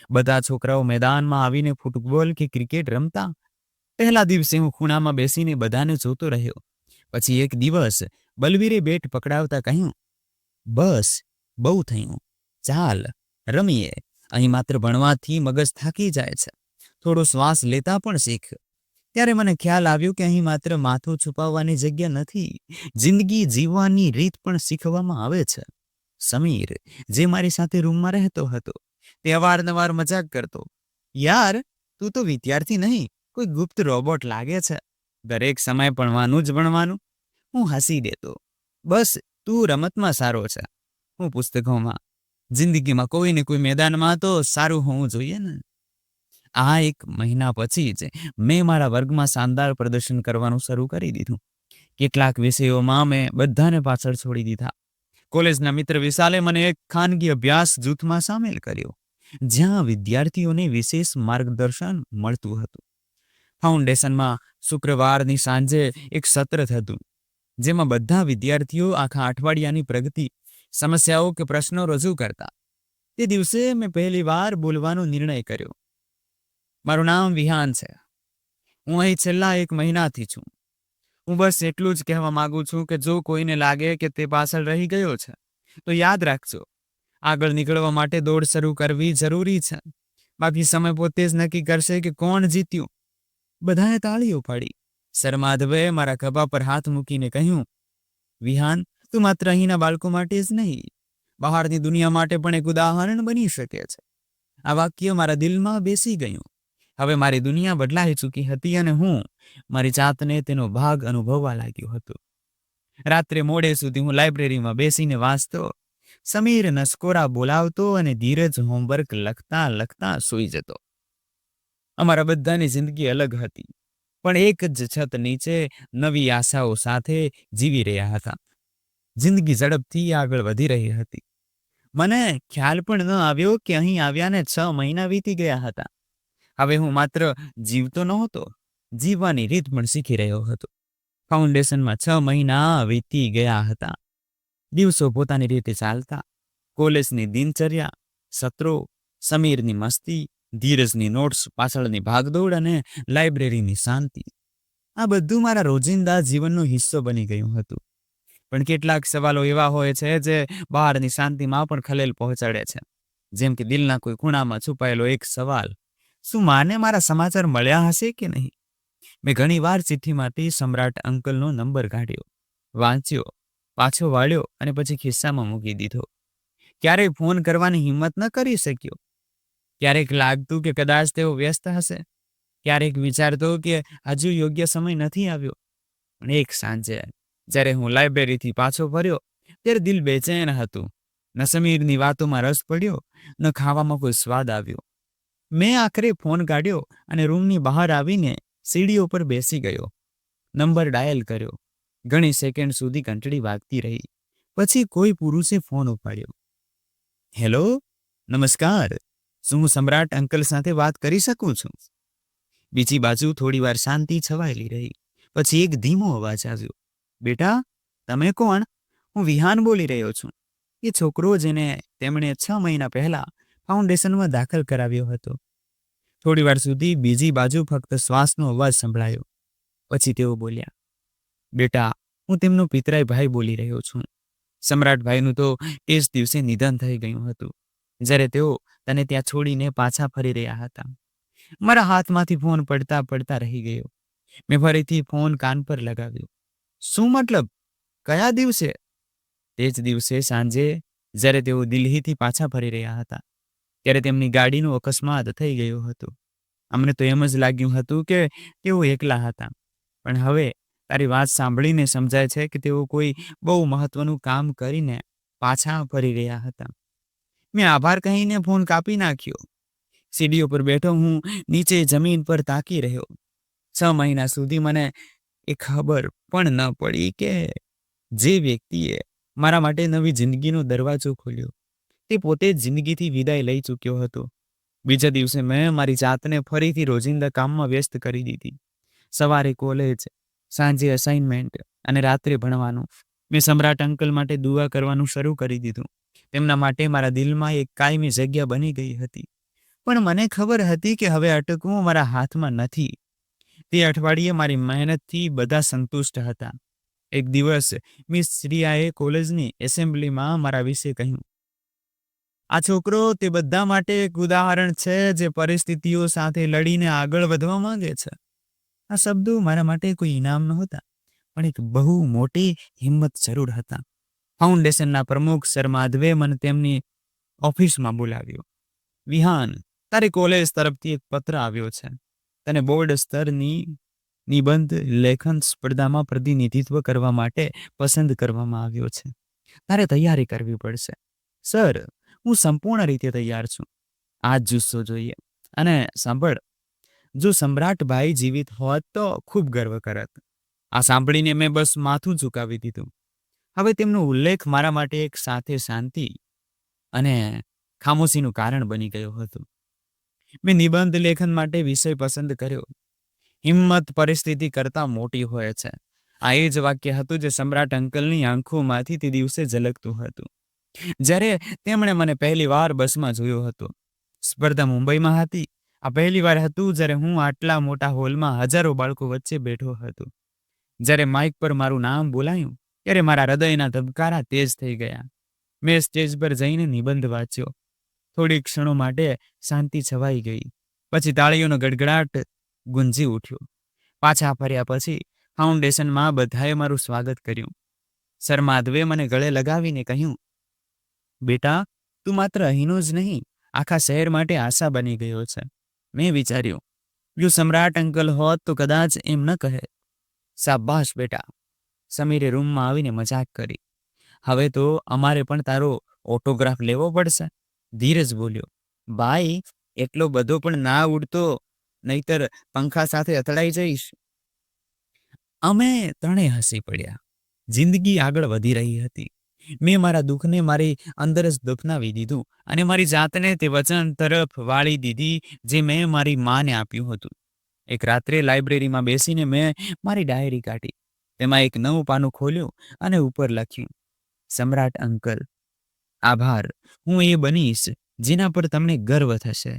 બધા છોકરાઓ મેદાનમાં આવીને ફૂટબોલ કે ક્રિકેટ રમતા. પહેલા દિવસે હું ખૂણામાં બેસીને બધાને જોતો રહ્યો. પછી એક દિવસ બલવીરે બેટ પકડાવતા કહ્યું, બસ, બહુ થયું, ચાલ રમીએ. અહીં માત્ર ભણવાથી મગજ થાકી જાય છે. થોડો શ્વાસ લેતા પણ શીખ. ત્યારે મને ખ્યાલ આવ્યો કે અહીં માત્ર માથું છુપાવવાની જગ્યા નથી, જિંદગી જીવવાની રીત પણ શીખવામાં આવે છે. સમીર, જે મારી સાથે રૂમમાં રહેતો હતો, તે અવારનવાર મજાક કરતો, યાર, તું તો વિદ્યાર્થી નહીં, કોઈ ગુપ્ત રોબોટ લાગે છે. દરેક સમય ભણવાનું જ ભણવાનું. હું હસી દેતો, બસ તું રમતમાં સારો છે, હું પુસ્તકોમાં. જિંદગીમાં કોઈ ને કોઈ મેદાનમાં તો સારું હોવું જોઈએ ને. આ એક મહિના પછી જ મેં મારા વર્ગમાં શાનદાર પ્રદર્શન કરવાનું શરૂ કરી દીધું. કેટલાક વિષયોમાં મેં બધાને પાછળ છોડી દીધા. કોલેજના મિત્ર વિશાલે મને એક ખાનગી અભ્યાસ જૂથમાં સામેલ કર્યો, જ્યાં વિદ્યાર્થીઓને વિશેષ માર્ગદર્શન મળતું હતું. ફાઉન્ડેશનમાં શુક્રવારની સાંજે એક સત્ર થતું, જેમાં બધા વિદ્યાર્થીઓ આખા અઠવાડિયાની પ્રગતિ, સમસ્યાઓ કે પ્રશ્નો રજૂ કરતા. તે દિવસે મેં પહેલી વાર બોલવાનો નિર્ણય કર્યો. મારું નામ વિહાન છે. હું અહીં છેલ્લા 1 મહિનાથી છું. હું બસ એટલું જ કહેવા માંગુ છું કે જો કોઈને લાગે કે તે પાછળ રહી ગયો છે, તો યાદ રાખજો, આગળ નીકળવા માટે દોડ શરૂ કરવી જરૂરી છે. બાકી સમય પોતે જ નક્કી કરશે કે કોણ જીત્યું. બધાએ તાળીઓ પાડી. સર માધવે મારા ખભા પર હાથ મૂકીને કહ્યું, વિહાન, તું માત્ર અહીંના બાળકો માટે જ નહીં, બહારની દુનિયા માટે પણ એક ઉદાહરણ બની શકે છે. આ વાક્ય મારા દિલમાં બેસી ગયું. હવે મારી દુનિયા બદલાઈ ચૂકી હતી અને હું મારી જાતને તેનો ભાગ અનુભવવા લાગ્યો હતો. રાત્રે મોડે સુધી હું લાઇબ્રેરીમાં બેસીને વાંચતો, સમીર નસકોરા બોલાવતો અને ધીરજ હોમવર્ક લખતા લખતા સૂઈ જતો. અમારા બધાની જિંદગી અલગ હતી, પણ એક જ છત નીચે નવી આશાઓ સાથે જીવી રહ્યા હતા. જિંદગી ઝડપથી આગળ વધી રહી હતી. મને ખ્યાલ પણ ન આવ્યો કે અહીં આવ્યાને 6 મહિના વીતી ગયા હતા. હવે હું માત્ર જીવતો નહોતો, જીવવાની રીત પણ શીખી રહ્યો હતો. ફાઉન્ડેશનમાં 6 મહિના વીતી ગયા હતા. દિવસો પોતાની રીતે ચાલતા. કોલેજની દિનચર્યા, સત્રો, સમીરની મસ્તી, ધીરજની નોટ્સ પાછળની ભાગદોડ અને લાઇબ્રેરીની શાંતિ. આ બધું મારા રોજિંદા જીવનનો હિસ્સો બની ગયું હતું. પણ કેટલાક સવાલો એવા હોય છે જે બહારની શાંતિમાં પણ ખલેલ પહોંચાડે છે. જેમ કે દિલના કોઈ ખૂણામાં છુપાયેલો એક સવાલ, શું માને મારા સમાચાર મળ્યા હશે કે નહીં? મેં ઘણી વાર ચિઠ્ઠીમાંથી સમ્રાટ અંકલનો નંબર કાઢ્યો, વાંચ્યો, પાછો વાળ્યો અને પછી ખિસ્સામાં મૂકી દીધો. ક્યારેક ફોન કરવાની હિંમત ન કરી શક્યો. ક્યારેક લાગતું કે કદાચ તેઓ વ્યસ્ત હશે. ક્યારેક વિચારતો કે હજુ યોગ્ય સમય નથી આવ્યો. પણ એક સાંજે જ્યારે હું લાઇબ્રેરીથી પાછો ફર્યો, ત્યારે દિલ બેચેન હતું. ન સમીરની વાતોમાં રસ પડ્યો, ન ખાવામાં કોઈ સ્વાદ આવ્યો. મેં આખરે ફોન કાઢ્યો અને રૂમની બહાર આવીને સીડીઓ પર બેસી ગયો. નંબર ડાયલ કર્યો. ઘણી સેકન્ડ સુધી ઘંટડી વાગતી રહી. પછી કોઈ પુરુષે ફોન ઉપાડ્યો. હેલો, નમસ્કાર, શું હું સમ્રાટ અંકલ સાથે વાત કરી શકું છું? બીજી બાજુ થોડીવાર શાંતિ છવાયેલી રહી. પછી એક ધીમો અવાજ આવ્યો. બેટા, તમે કોણ? હું વિહાન બોલી રહ્યો છું. એ છોકરો જેને તેમણે 6 મહિના પહેલા ફાઉન્ડેશનમાં દાખલ કરાવ્યો હતો. થોડીવાર સુધી બીજી બાજુ ફક્ત શ્વાસનો અવાજ સંભળાયો. પછી તેઓ બોલ્યા, બેટા, હું તેમનો પિતરાઈ ભાઈ બોલી રહ્યો છું. સમ્રાટભાઈનું તો એ જ દિવસે નિધન થઈ ગયું હતું, જ્યારે તેઓ તને ત્યાં છોડીને પાછા ફરી રહ્યા હતા. મારા હાથમાંથી ફોન પડતા પડતા રહી ગયો. મેં ફરીથી ફોન કાન પર લગાવ્યો. શું મતલબ? કયા દિવસે? તે જ દિવસે સાંજે જ્યારે તેઓ દિલ્હીથી પાછા ફરી રહ્યા હતા ત્યારે તેમની ગાડીનો અકસ્માત થઈ ગયો હતો. અમને તો એમ જ લાગ્યું હતું કે તેઓ એકલા હતા, પણ હવે તારી વાત સાંભળીને સમજાય છે કે તેઓ કોઈ બહુ મહત્વનું કામ કરીને પાછા ફરી રહ્યા હતા. મેં આભાર કહીને ફોન કાપી નાખ્યો. સીડીઓ પર બેઠો હું નીચે જમીન પર તાકી રહ્યો. 6 મહિના સુધી મને એ ખબર પણ ન પડી કે જે વ્યક્તિએ મારા માટે નવી જિંદગીનો દરવાજો ખોલ્યો તે પોતે જ જિંદગીથી વિદાય લઈ ચૂક્યો હતો. બીજા દિવસે મેં મારી જાતને ફરીથી રોજિંદા કામમાં વ્યસ્ત કરી દીધી. સવારે કોલેજ, સાંજે અસાઇનમેન્ટ અને રાત્રે ભણવાનું. મેં સમ્રાટ અંકલ માટે દુઆ કરવાનું શરૂ કરી દીધું. તેમના માટે મારા દિલમાં એક કાયમી જગ્યા બની ગઈ હતી. પણ મને ખબર હતી કે હવે અટકવું મારા હાથમાં નથી. તે અઠવાડિયે મારી મહેનતથી બધા સંતુષ્ટ હતા. એક દિવસ મિસ શ્રીયાએ કોલેજની એસેમ્બલીમાં મારા વિશે કહ્યું, આ છોકરો તે બધા માટે એક ઉદાહરણ છે જે પરિસ્થિતિઓ સાથે લડીને આગળ વધવા માંગે છે. આ શબ્દો મારા માટે કોઈ ઇનામ નહોતા, પણ એક બહુ મોટી હિંમત જરૂર હતા. ફાઉન્ડેશનના પ્રમુખ સર માધવે મને તેમની ઓફિસમાં બોલાવ્યો. વિહાન, તારી કોલેજ તરફથી એક પત્ર આવ્યો છે. તને બોર્ડ સ્તરની નિબંધ લેખન સ્પર્ધામાં પ્રતિનિધિત્વ કરવા માટે પસંદ કરવામાં આવ્યો છે. તારે તૈયારી કરવી પડશે. સર, હું સંપૂર્ણ રીતે તૈયાર છું. આ જ જુસ્સો જોઈએ. અને સાંભળ, જો સમ્રાટભાઈ જીવિત હોત તો ખૂબ ગર્વ કરત. આ સાંભળીને મેં બસ માથું ઝુકાવી દીધું. હવે તેમનો ઉલ્લેખ મારા માટે એક સાથે શાંતિ અને ખામોશીનું કારણ બની ગયો હતો. મેં નિબંધ લેખન માટે વિષય પસંદ કર્યો. હિંમત પરિસ્થિતિ કરતાં મોટી હોય છે. આ એ જ વાક્ય હતું જે સમ્રાટ અંકલની આંખોમાંથી તે દિવસે ઝલકતું હતું જ્યારે તેમણે મને પહેલી વાર બસમાં જોયો હતો. સ્પર્ધા મુંબઈમાં હતી. આ પહેલી વાર હતું જ્યારે હું આટલા મોટા હોલમાં હજારો બાળકો વચ્ચે બેઠો હતો. જ્યારે માઇક પર મારું નામ બોલાયું ત્યારે મારા હૃદયના ધબકારા તેજ થઈ ગયા. મેં સ્ટેજ પર જઈને નિબંધ વાંચ્યો. થોડી ક્ષણો માટે શાંતિ છવાઈ ગઈ. પછી તાળીઓનો ગડગડાટ ગુંજી ઉઠ્યો. પાછા ફર્યા પછી ફાઉન્ડેશનમાં બધાએ મારું સ્વાગત કર્યું. સર માધવે મને ગળે લગાવીને કહ્યું, બેટા, તું માત્ર અહીંનો જ નહીં, આખા શહેર માટે આશા બની ગયો છે. મેં વિચાર્યું, જો સમ્રાટ અંકલ હોત તો કદાચ એમ ન કહે. શાબાશ બેટા, સમીરે રૂમમાં આવીને મજાક કરી. હવે તો અમારે પણ તારો ઓટોગ્રાફ લેવો પડશે. ધીરજ બોલ્યો, ભાઈ, એટલો બધો પણ ના ઉડતો, નહીતર પંખા સાથે અથડાઈ જઈશ. અમે ત્રણેય હસી પડ્યા. જિંદગી આગળ વધી રહી હતી. મેં મારા દુઃખને મારી અંદર જ દફનાવી દીધું અને મારી જાતને તે વચન તરફ વાળી દીધી જે મેં મારી માને આપ્યું હતું. એક રાત્રે લાઇબ્રેરીમાં બેસીને મેં મારી ડાયરી કાઢી. તેમાં એક નવું પાનું ખોલ્યું અને ઉપર લખ્યું, સમ્રાટ અંકલ, આભાર. હું એ બનીશ જેના પર તમને ગર્વ થશે.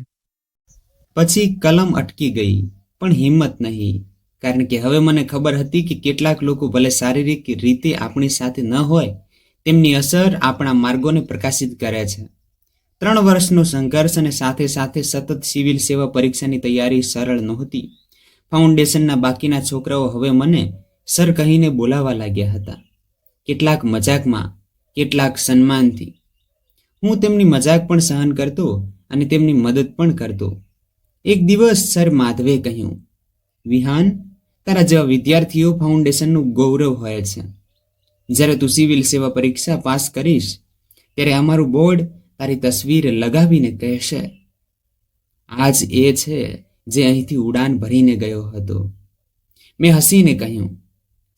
પછી કલમ અટકી ગઈ, પણ હિંમત નહીં, કારણ કે હવે મને ખબર હતી કે કેટલાક લોકો ભલે શારીરિક રીતે આપણી સાથે ન હોય, તેમની અસર આપણા માર્ગોને પ્રકાશિત કરે છે. 3 વર્ષનો સંઘર્ષ અને સાથે સાથે સતત સિવિલ સેવા પરીક્ષાની તૈયારી સરળ નહોતી. ફાઉન્ડેશનના બાકીના છોકરાઓ હવે મને સર કહીને બોલાવવા લાગ્યા હતા. કેટલાક મજાકમાં, કેટલાક સન્માનથી. હું તેમની મજાક પણ સહન કરતો અને તેમની મદદ પણ કરતો. એક દિવસ સર માધવે કહ્યું, વિહાન, તારા જેવા વિદ્યાર્થીઓ ફાઉન્ડેશનનું ગૌરવ હોય છે. જ્યારે તું સિવિલ સેવા પરીક્ષા પાસ કરીશ ત્યારે અમારું બોર્ડ તારી તસવીર લગાવીને કહેશે, આ જ એ છે જે અહીંથી ઉડાન ભરીને ગયો હતો. મેં હસીને કહ્યું,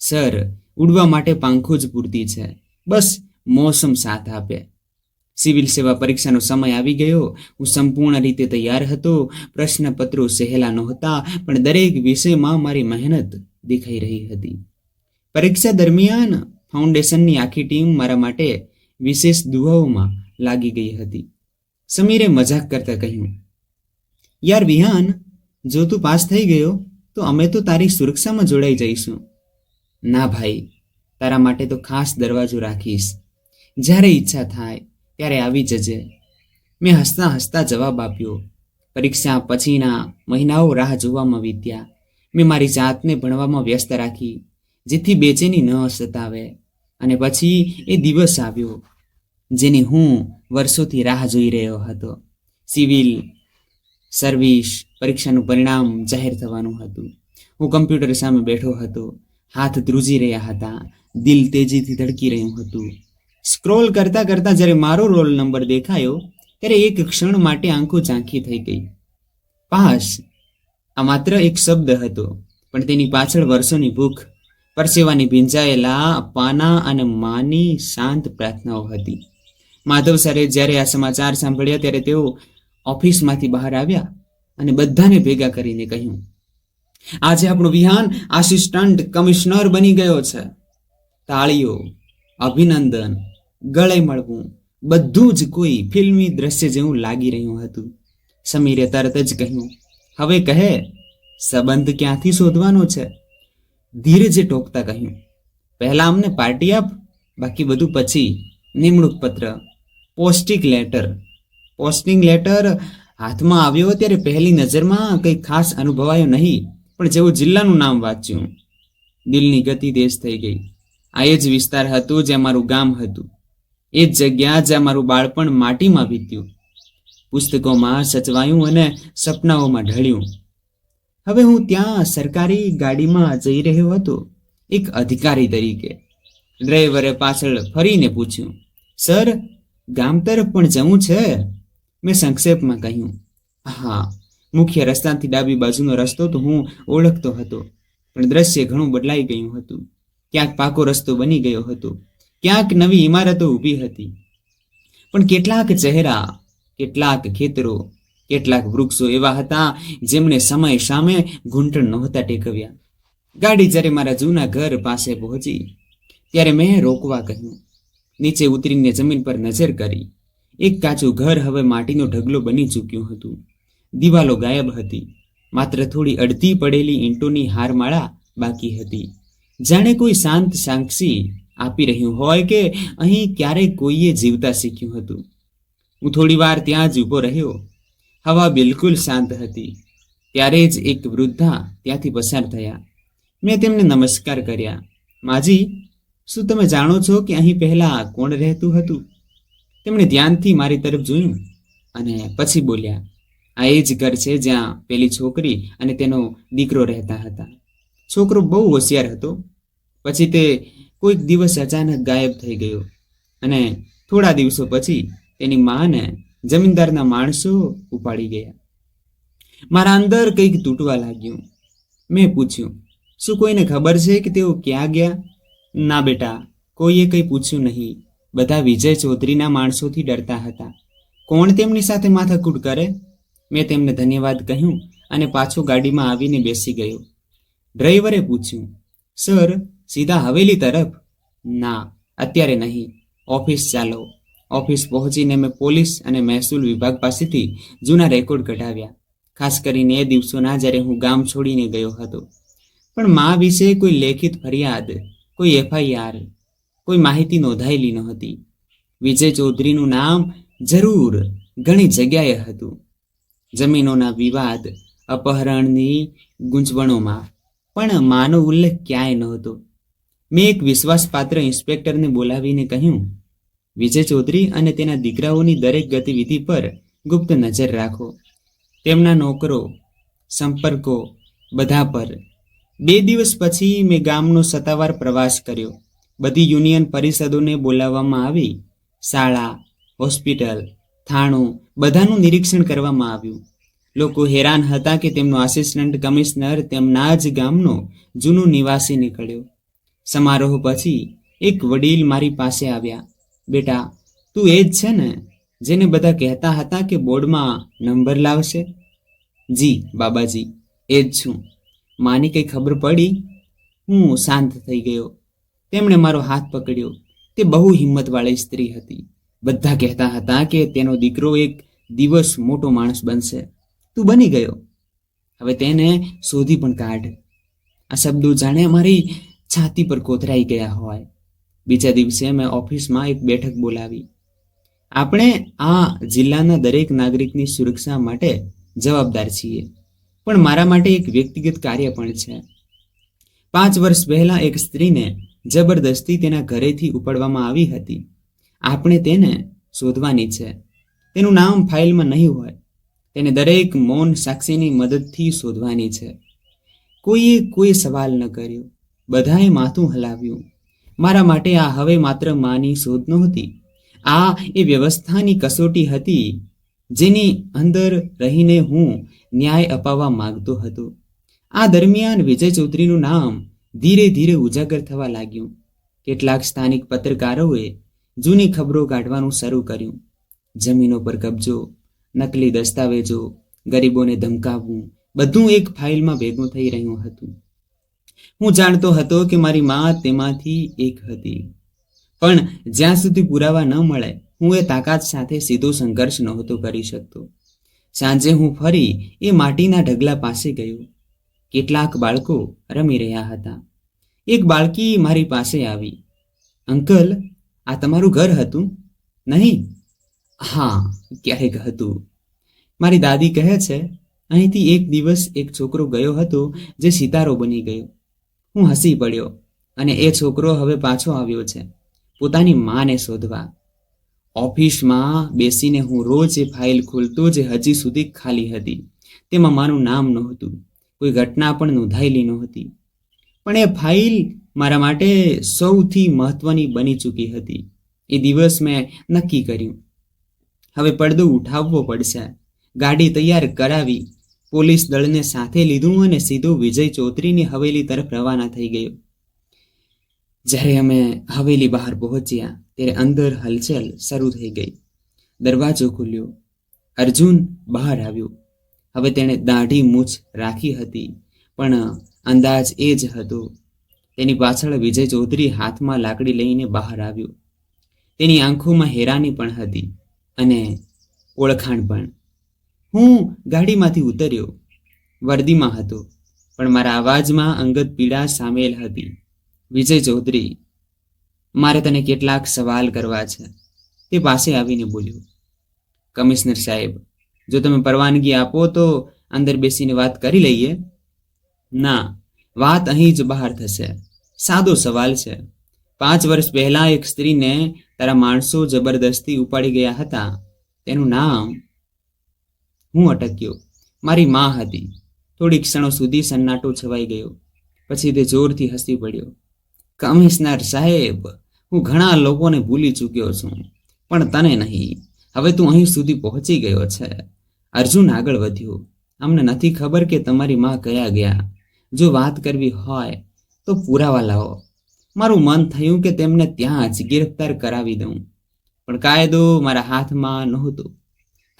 સર, ઉડવા માટે પાંખો જ પૂરતી છે, બસ મોસમ સાથ આપે. સિવિલ સેવા પરીક્ષાનો સમય આવી ગયો. હું સંપૂર્ણ રીતે તૈયાર હતો. પ્રશ્નપત્રો સહેલા નહોતા, પણ દરેક વિષયમાં મારી મહેનત દેખાઈ રહી હતી. પરીક્ષા દરમિયાન ફાઉન્ડેશનની આખી ટીમ મારા માટે વિશેષ દુઆઓમાં લાગી ગઈ હતી. સમીરે મજાક કરતા કહ્યું, યાર વિહાન, જો તું પાસ થઈ ગયો તો અમે તો તારી સુરક્ષામાં જોડાઈ જઈશું. ના ભાઈ, તારા માટે તો ખાસ દરવાજો રાખીશ. જ્યારે ઈચ્છા થાય ત્યારે આવી જજે. મેં હસતા હસતા જવાબ આપ્યો. પરીક્ષા પછીના મહિનાઓ રાહ જોવામાં વીત્યા. મેં મારી જાતને ભણવામાં વ્યસ્ત રાખી, જેથી બેચેની ન સતાવે. અને પછી એ દિવસ આવ્યો જેની હું વર્ષોથી રાહ જોઈ રહ્યો હતો. સિવિલ સર્વિસ પરીક્ષાનું પરિણામ જાહેર થવાનું હતું. હું કમ્પ્યુટર સામે બેઠો હતો. હાથ ધ્રુજી રહ્યા હતા, દિલ તેજીથી ધડકી રહ્યું હતું. સ્ક્રોલ કરતા કરતા જ્યારે મારો રોલ નંબર દેખાયો ત્યારે એક ક્ષણ માટે આંખો ઝાંખી થઈ ગઈ. પાસ. આ માત્ર એક શબ્દ હતો, પણ તેની પાછળ વર્ષોની ભૂખ, પરસેવાની ભીંજાયેલા પાના અને માની શાંત પ્રાર્થનાઓ હતી. માધવ સરે જ્યારે આ સમાચાર સાંભળ્યા ત્યારે તેઓ ઓફિસમાંથી બહાર આવ્યા અને બધાને ભેગા કરીને કહ્યું, આજે આપણો વિહાન આસિસ્ટન્ટ કમિશનર બની ગયો છે. તાળીઓ, અભિનંદન, ગળે મળવું, બધું જ કોઈ ફિલ્મી દ્રશ્ય જેવું લાગી રહ્યું હતું. સમીરે તરત જ કહ્યું, હવે કહે, સંબંધ ક્યાંથી શોધવાનો છે? ધીરજે ટોકતા કહ્યું, પહેલા અમને પાર્ટી આપ, બાકી બધું પછી. નિમણૂક પત્ર, પોસ્ટિંગ લેટર હાથમાં આવ્યો ત્યારે પહેલી નજરમાં કંઈ ખાસ અનુભવાયો નહીં, પણ જેવું જિલ્લાનું નામ વાંચ્યું, દિલની ગતિ તેજ થઈ ગઈ. આ એ જ વિસ્તાર હતો જ્યાં મારું ગામ હતું, એ જ જગ્યા જ્યાં મારું બાળપણ માટીમાં વીત્યું, પુસ્તકોમાં સચવાયું અને સપનાઓમાં ઢળ્યું. હવે હું ત્યાં સરકારી ગાડીમાં જઈ રહ્યો હતો, એક અધિકારી તરીકે. ડ્રાઈવરે પાછળ ફરીને પૂછ્યું, સર, ગામ તરફ પણ જવું છે? મેં સંક્ષેપમાં કહ્યું, હા. મુખ્ય રસ્તાથી ડાબી બાજુનો રસ્તો તો હું ઓળખતો હતો, પણ દ્રશ્ય ઘણું બદલાઈ ગયું હતું. ક્યાંક પાકો રસ્તો બની ગયો હતો, ક્યાંક નવી ઇમારતો ઊભી હતી, પણ કેટલાક ચહેરા, કેટલાક ખેતરો, કેટલાક વૃક્ષો એવા હતા જેમણે સમય સામે ઘૂંટણ નહોતા ટેકવ્યા. ગાડી જ્યારે મારા જૂના ઘર પાસે પહોંચી ત્યારે મેં રોકવા કહ્યું. નીચે ઉતરીને જમીન પર નજર કરી. એક કાચું ઘર હવે માટીનો ઢગલો બની ચૂક્યું હતું. દિવાલો ગાયબ હતી, માત્ર થોડી અડધી પડેલી ઈંટોની હારમાળા બાકી હતી. જાણે કોઈ શાંત સાક્ષી આપી રહ્યું હોય કે અહીં ક્યારેક કોઈએ જીવતા શીખ્યું હતું. હું થોડી વાર ત્યાં જ ઊભો રહ્યો. હવા બિલકુલ શાંત હતી. ત્યારે જ એક વૃદ્ધા ત્યાંથી પસાર થયા. મેં તેમને નમસ્કાર કર્યા. માજી, શું તમે જાણો છો કે અહીં પહેલા કોણ રહેતું હતું? તેમણે ધ્યાનથી મારી તરફ જોયું અને પછી બોલ્યા, આ એ જ ઘર છે જ્યાં પેલી છોકરી અને તેનો દીકરો રહેતા હતા. છોકરો બહુ હોશિયાર હતો. પછી તે કોઈક દિવસ અચાનક ગાયબ થઈ ગયો અને થોડા દિવસો પછી તેની માને જમીનદારના માણસો ઉપાડી ગયા. મારા અંદર કંઈક તૂટવા લાગ્યું. મેં પૂછ્યું, શું કોઈને ખબર છે કે તેઓ ક્યાં ગયા? ના બેટા, કોઈએ કંઈ પૂછ્યું નહીં. બધા વિજય ચૌધરીના માણસોથી ડરતા હતા. કોણ તેમની સાથે માથાકૂટ કરે? મેં તેમને ધન્યવાદ કહ્યું અને પાછો ગાડીમાં આવીને બેસી ગયો. ડ્રાઈવરે પૂછ્યું, સર, સીધા હવેલી તરફ? ના, અત્યારે નહીં. ઓફિસ ચાલો. ઓફિસ પહોંચીને મેં પોલીસ અને મહેસૂલ વિભાગ પાસેથી જૂના રેકોર્ડ કઢાવ્યા, ખાસ કરીને એ દિવસોના જ્યારે હું ગામ છોડીને ગયો હતો. પણ મા વિશે કોઈ લેખિત ફરિયાદ, કોઈ એફઆઈઆર, કોઈ માહિતી નોંધાયેલી નહોતી. વિજય ચૌધરીનું નામ જરૂર ઘણી જગ્યાએ હતું. જમીનોના વિવાદ, અપહરણની ગૂંચવણોમાં, પણ માનો ઉલ્લેખ ક્યાંય નહોતો. મેં એક વિશ્વાસપાત્ર ઇન્સ્પેક્ટરને બોલાવીને કહ્યું, વિજય ચૌધરી અને તેના દીકરાઓની દરેક ગતિવિધિ પર ગુપ્ત નજર રાખો. તેમના નોકરો, સંપર્કો, બધા પર. 2 દિવસ પછી મેં ગામનો સત્તાવાર પ્રવાસ કર્યો. બધી યુનિયન પરિષદોને બોલાવવામાં આવી. શાળા, હોસ્પિટલ, થાણું, બધાનું નિરીક્ષણ કરવામાં આવ્યું. લોકો હેરાન હતા કે તેમનો આસિસ્ટન્ટ કમિશનર તેમના જ ગામનો જૂનો નિવાસી નીકળ્યો. સમારોહ પછી એક વડીલ મારી પાસે આવ્યા. બેટા, તું એ જ છે ને જેને બધા કહેતા હતા કે બોર્ડમાં નંબર લાવશે? જી બાબાજી, એ જ છું. માની કંઈ ખબર પડી? હું શાંત થઈ ગયો. તેમણે મારો હાથ પકડ્યો. તે બહુ હિંમતવાળી સ્ત્રી હતી. બધા કહેતા હતા કે તેનો દીકરો એક દિવસ મોટો માણસ બનશે. તું બની ગયો. હવે તેને શોધી પણ કાઢ. આ શબ્દો જાણે મારી છાતી પર કોતરાઈ ગયા હોય. બીજા દિવસે મેં ઓફિસમાં એક બેઠક બોલાવી. આપણે આ જિલ્લાના દરેક નાગરિકની સુરક્ષા માટે જવાબદાર છીએ, પણ મારા માટે એક વ્યક્તિગત કાર્ય પણ છે. 5 વર્ષ પહેલા એક સ્ત્રીને જબરદસ્તી તેના ઘરેથી ઉપાડવામાં આવી હતી. આપણે તેને શોધવાની છે. તેનું નામ ફાઇલમાં નહીં હોય. તેને દરેક મૌન સાક્ષીની મદદથી શોધવાની છે. કોઈએ કોઈ સવાલ ન કર્યો. બધાએ માથું હલાવ્યું. મારા માટે આ હવે માત્ર માની શોધ નહોતી. આ એ વ્યવસ્થાની કસોટી હતી જેની અંદર રહીને હું ન્યાય અપાવવા માંગતો હતો. આ દરમિયાન વિજય ચૌધરીનું નામ ધીરે ધીરે ઉજાગર થવા લાગ્યું. કેટલાક સ્થાનિક પત્રકારોએ જૂની ખબરો કાઢવાનું શરૂ કર્યું. જમીનો પર કબજો, નકલી દસ્તાવેજો, ગરીબોને ધમકાવવું, બધું એક ફાઇલમાં ભેગું થઈ રહ્યું હતું. હું જાણતો હતો કે મારી માં તેમાંથી એક હતી, પણ જ્યાં સુધી પુરાવા ન મળે હું એ તાકાત સાથે સીધો સંઘર્ષ નહોતો કરી શકતો. સાંજે હું ફરી એ માટીના ઢગલા પાસે ગયો. કેટલાક બાળકો રમી રહ્યા હતા. એક બાળકી મારી પાસે આવી. અંકલ, આ તમારું ઘર હતું? નહીં. હા, ક્યારેક હતું. મારી દાદી કહે છે અહીંથી એક દિવસ એક છોકરો ગયો હતો જે સિતારો બની ગયો. હું હસી પડ્યો અને એ છોકરો હવે પાછો આવ્યો છે પોતાની માને શોધવા. ઓફિસમાં બેસીને હું રોજ એ ફાઇલ ખોલતો જે હજી સુધી ખાલી હતી. તેમાં મારું નામ નહોતું, કોઈ ઘટના પણ નોંધાયેલી નહોતી. પણ એ ફાઇલ મારા માટે સૌથી મહત્વની બની ચૂકી હતી. એ દિવસ મેં નક્કી કર્યું, હવે પડદો ઉઠાવવો પડશે. ગાડી તૈયાર કરાવી, પોલીસ દળને સાથે લીધું અને સીધો વિજય ચૌધરીની હવેલી તરફ રવાના થઈ ગયો. જ્યારે અમે હવેલી બહાર પહોંચ્યા ત્યારે અંદર હલચલ શરૂ થઈ ગઈ. દરવાજો ખુલ્યો. અર્જુન બહાર આવ્યો. હવે તેણે દાઢી મૂછ રાખી હતી, પણ અંદાજ એ જ હતો. તેની પાછળ વિજય ચૌધરી હાથમાં લાકડી લઈને બહાર આવ્યો. તેની આંખોમાં હેરાની પણ હતી અને ઓળખાણ પણ. હું ગાડીમાંથી ઉતર્યો. વર્દીમાં હતો, પણ મારા અવાજમાં અંગત પીડા સામેલ હતી. વિજય ચૌધરી, મારે તને કેટલાક સવાલ કરવા છે. તે પાસે આવીને બોલ્યો. કમિશનર સાહેબ, જો તમે પરવાનગી આપો તો અંદર બેસીને વાત કરી લઈએ. ના, વાત અહીં જ બહાર થશે. સાદો સવાલ છે. 5 વર્ષ પહેલા એક સ્ત્રીને તારા માણસો જબરદસ્તી ઉપાડી ગયા હતા. તેનું નામ? હું અટક્યો. મારી માં હતી. થોડી ક્ષણો સુધી સન્નાટો છવાઈ ગયો. પછી તે જોરથી હસી પડ્યો. કમિશનર સાહેબ, હું ઘણા લોકોને ભૂલી ચૂક્યો છું, પણ તને નહીં. હવે તું અહીં સુધી પહોંચી ગયો છે. અર્જુન આગળ વધ્યો. અમને નથી ખબર કે તમારી માં કયા ગયા. જો વાત કરવી હોય તો પુરાવા લાવો. મારું મન થયું કે તેમને ત્યાં જ ગિરફ્તાર કરાવી દઉં, પણ કાયદો મારા હાથમાં નહોતો.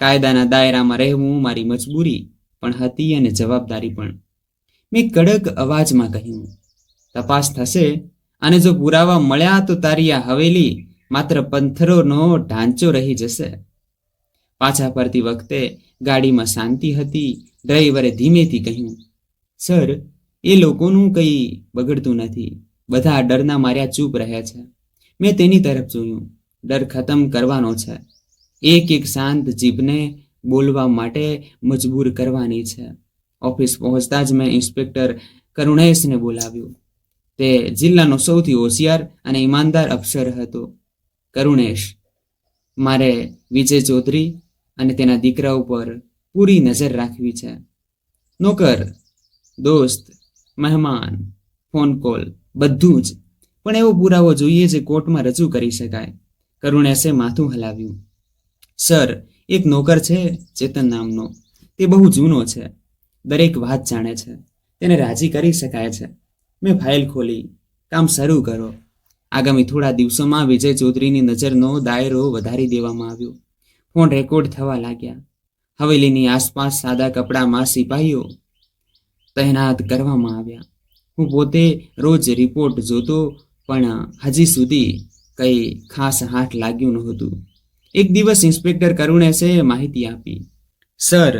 કાયદાના દાયરામાં રહેવું મારી મજબૂરી પણ હતી અને જવાબદારી પણ. મેં કડક અવાજમાં કહ્યું, તપાસ થશે અને જો પુરાવા મળ્યા તો તારી આ હવેલી માત્ર પથ્થરોનો ઢાંચો રહી જશે. પાછા ફરતી વખતે ગાડીમાં શાંતિ હતી. ડ્રાઈવરે ધીમેથી કહ્યું, સર, એ લોકોનું કંઈ બગડતું નથી. બધા ડરના માર્યા ચૂપ રહ્યા છે. મેં તેની તરફ જોયું. ડર ખતમ કરવાનો છે. એક એક શાંત જીભને બોલવા માટે મજબૂર કરવાની છે. ઓફિસ પહોંચતા જ મેં ઇન્સ્પેક્ટર કરુણેશને બોલાવ્યો. તે જિલ્લાનો સૌથી હોશિયાર અને ઈમાનદાર અફસર હતો. કરુણેશ, મારે વિજય ચૌધરી અને તેના દીકરા ઉપર પૂરી નજર રાખવી છે. નોકર, દોસ્ત, મહેમાન, ફોન કોલ, બધું જ, પણ એવો પુરાવો જોઈએ જે કોર્ટમાં રજૂ કરી શકાય. કરુણેશે માથું હલાવ્યું. સર, એક નોકર છે ચેતન નામનો. તે બહુ જૂનો છે. દરેક વાત જાણે છે. તેને રાજી કરી શકાય છે. મેં ફાઇલ ખોલી. કામ શરૂ કરો. આગામી થોડા દિવસોમાં વિજય ચૌધરીની નજરનો દાયરો વધારી દેવામાં આવ્યો. ફોન રેકોર્ડ થવા લાગ્યા. હવેલીની આસપાસ સાદા કપડામાં સિપાહીઓ તૈનાત કરવામાં આવ્યા. હું પોતે રોજ રિપોર્ટ જોતો, પણ હજી સુધી કંઈ ખાસ હાથ લાગ્યું નહોતું. એક દિવસ ઇન્સ્પેક્ટર કરુણેશે માહિતી આપી. સર,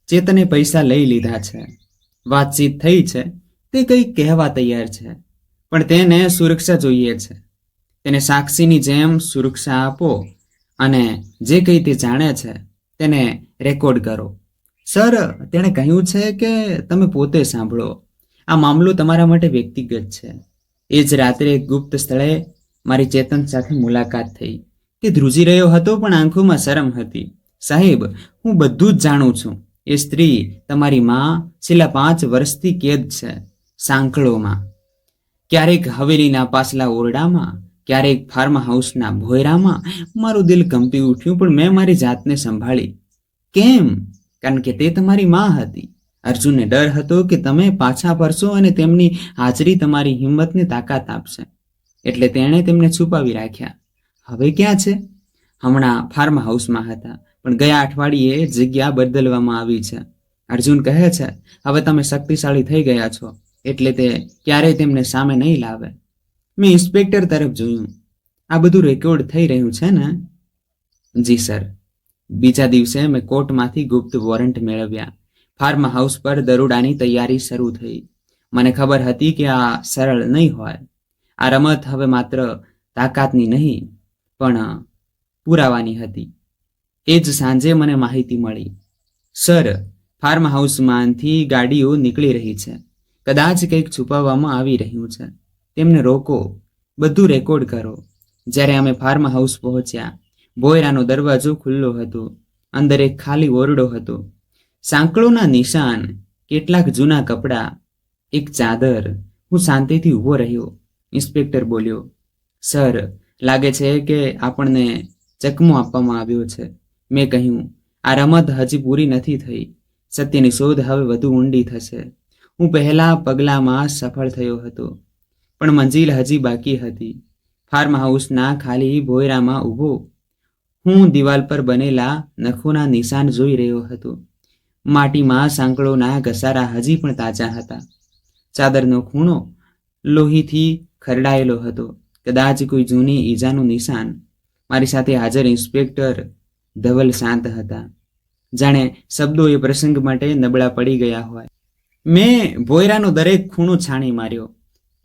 ચેતને પૈસા લઈ લીધા છે. વાતચીત થઈ છે. તે કંઈ કહેવા તૈયાર છે, પણ તેને સુરક્ષા જોઈએ છે. તેને સાક્ષીની જેમ સુરક્ષા આપો અને જે કંઈ તે જાણે છે તેને રેકોર્ડ કરો. સર, તેણે કહ્યું છે કે તમે પોતે સાંભળો. આ મામલો તમારા માટે વ્યક્તિગત છે. એ જ રાત્રે એક ગુપ્ત સ્થળે મારી ચેતન સાથે મુલાકાત થઈ. તે ધ્રુજી રહ્યો હતો, પણ આંખોમાં શરમ હતી. સાહેબ, હું બધું જ જાણું છું. એ સ્ત્રી તમારી માં છેલ્લા 5 વર્ષથી કેદ છે, સાંકળોમાં. ક્યારેક હવેલીના પાછલા ઓરડામાં, ક્યારેક ફાર્મ હાઉસના ભોયરામાં. મારું દિલ કંપી ઉઠ્યું, પણ મેં મારી જાતને સંભાળી. કેમ? કારણ કે તે તમારી માં હતી. અર્જુનને ડર હતો કે તમે પાછા ફરશો અને તેમની હાજરી તમારી હિંમતને તાકાત આપશે. એટલે તેણે તેમને છુપાવી રાખ્યા. હવે ક્યાં છે? હમણાં ફાર્મ હાઉસમાં હતા, પણ ગયા અઠવાડિયે જગ્યા બદલવામાં આવી છે. અર્જુન કહે છે, હવે તમે શક્તિશાળી થઈ ગયા છો, એટલે તે ક્યારેય તેમને સામે નહીં લાવે. મેં ઇન્સ્પેક્ટર તરફ જોયું. આ બધું રેકોર્ડ થઈ રહ્યું છે ને? જી સર. બીજા દિવસે મેં કોર્ટમાંથી ગુપ્ત વોરંટ મેળવ્યા. ફાર્મ હાઉસ પર દરોડાની તૈયારી શરૂ થઈ. મને ખબર હતી કે આ સરળ નહીં હોય. આ રમત હવે માત્ર તાકાતની નહીં, પણ પુરાવાની હતી. એ જ સાંજે મને માહિતી મળી. સર, ફાર્મ હાઉસમાંથી ગાડીઓ નીકળી રહી છે. કદાચ કંઈક છુપાવવામાં આવી રહ્યું છે. તેમને રોકો, બધું રેકોર્ડ કરો. જ્યારે અમે ફાર્મ હાઉસ પહોંચ્યા, ભોયરાનો દરવાજો ખુલ્લો હતો. અંદર એક ખાલી ઓરડો હતો. સાંકળોના નિશાન, કેટલાક જૂના કપડાં, એક ચાદર. હું શાંતિથી ઊભો રહ્યો. ઇન્સ્પેક્ટર બોલ્યો, સર, લાગે છે કે આપણને ચકમો આપવામાં આવ્યો છે. મેં કહ્યું, આ રમત હજી પૂરી નથી થઈ. સત્યની શોધ હવે વધુ ઊંડી થશે. હું પહેલા પગલામાં સફળ થયો હતો, પણ મંજિલ હજી બાકી હતી. ફાર્મ હાઉસના ખાલી ભોયરામાં ઊભો હું દિવાલ પર બનેલા નખોના નિશાન જોઈ રહ્યો હતો. માટીમાં સાંકળોના ઘસારા હજી પણ તાજા હતા. ચાદરનો ખૂણો લોહીથી ખરડાયેલો હતો, કદાચ કોઈ જૂની ઈજાનું નિશાન. મારી સાથે હાજર ઇન્સ્પેક્ટર ધવલ શાંત હતા, જાણે શબ્દો એ પ્રસંગ માટે નબળા પડી ગયા હોય. મેં ભોયરાનો દરેક ખૂણો છાણી માર્યો.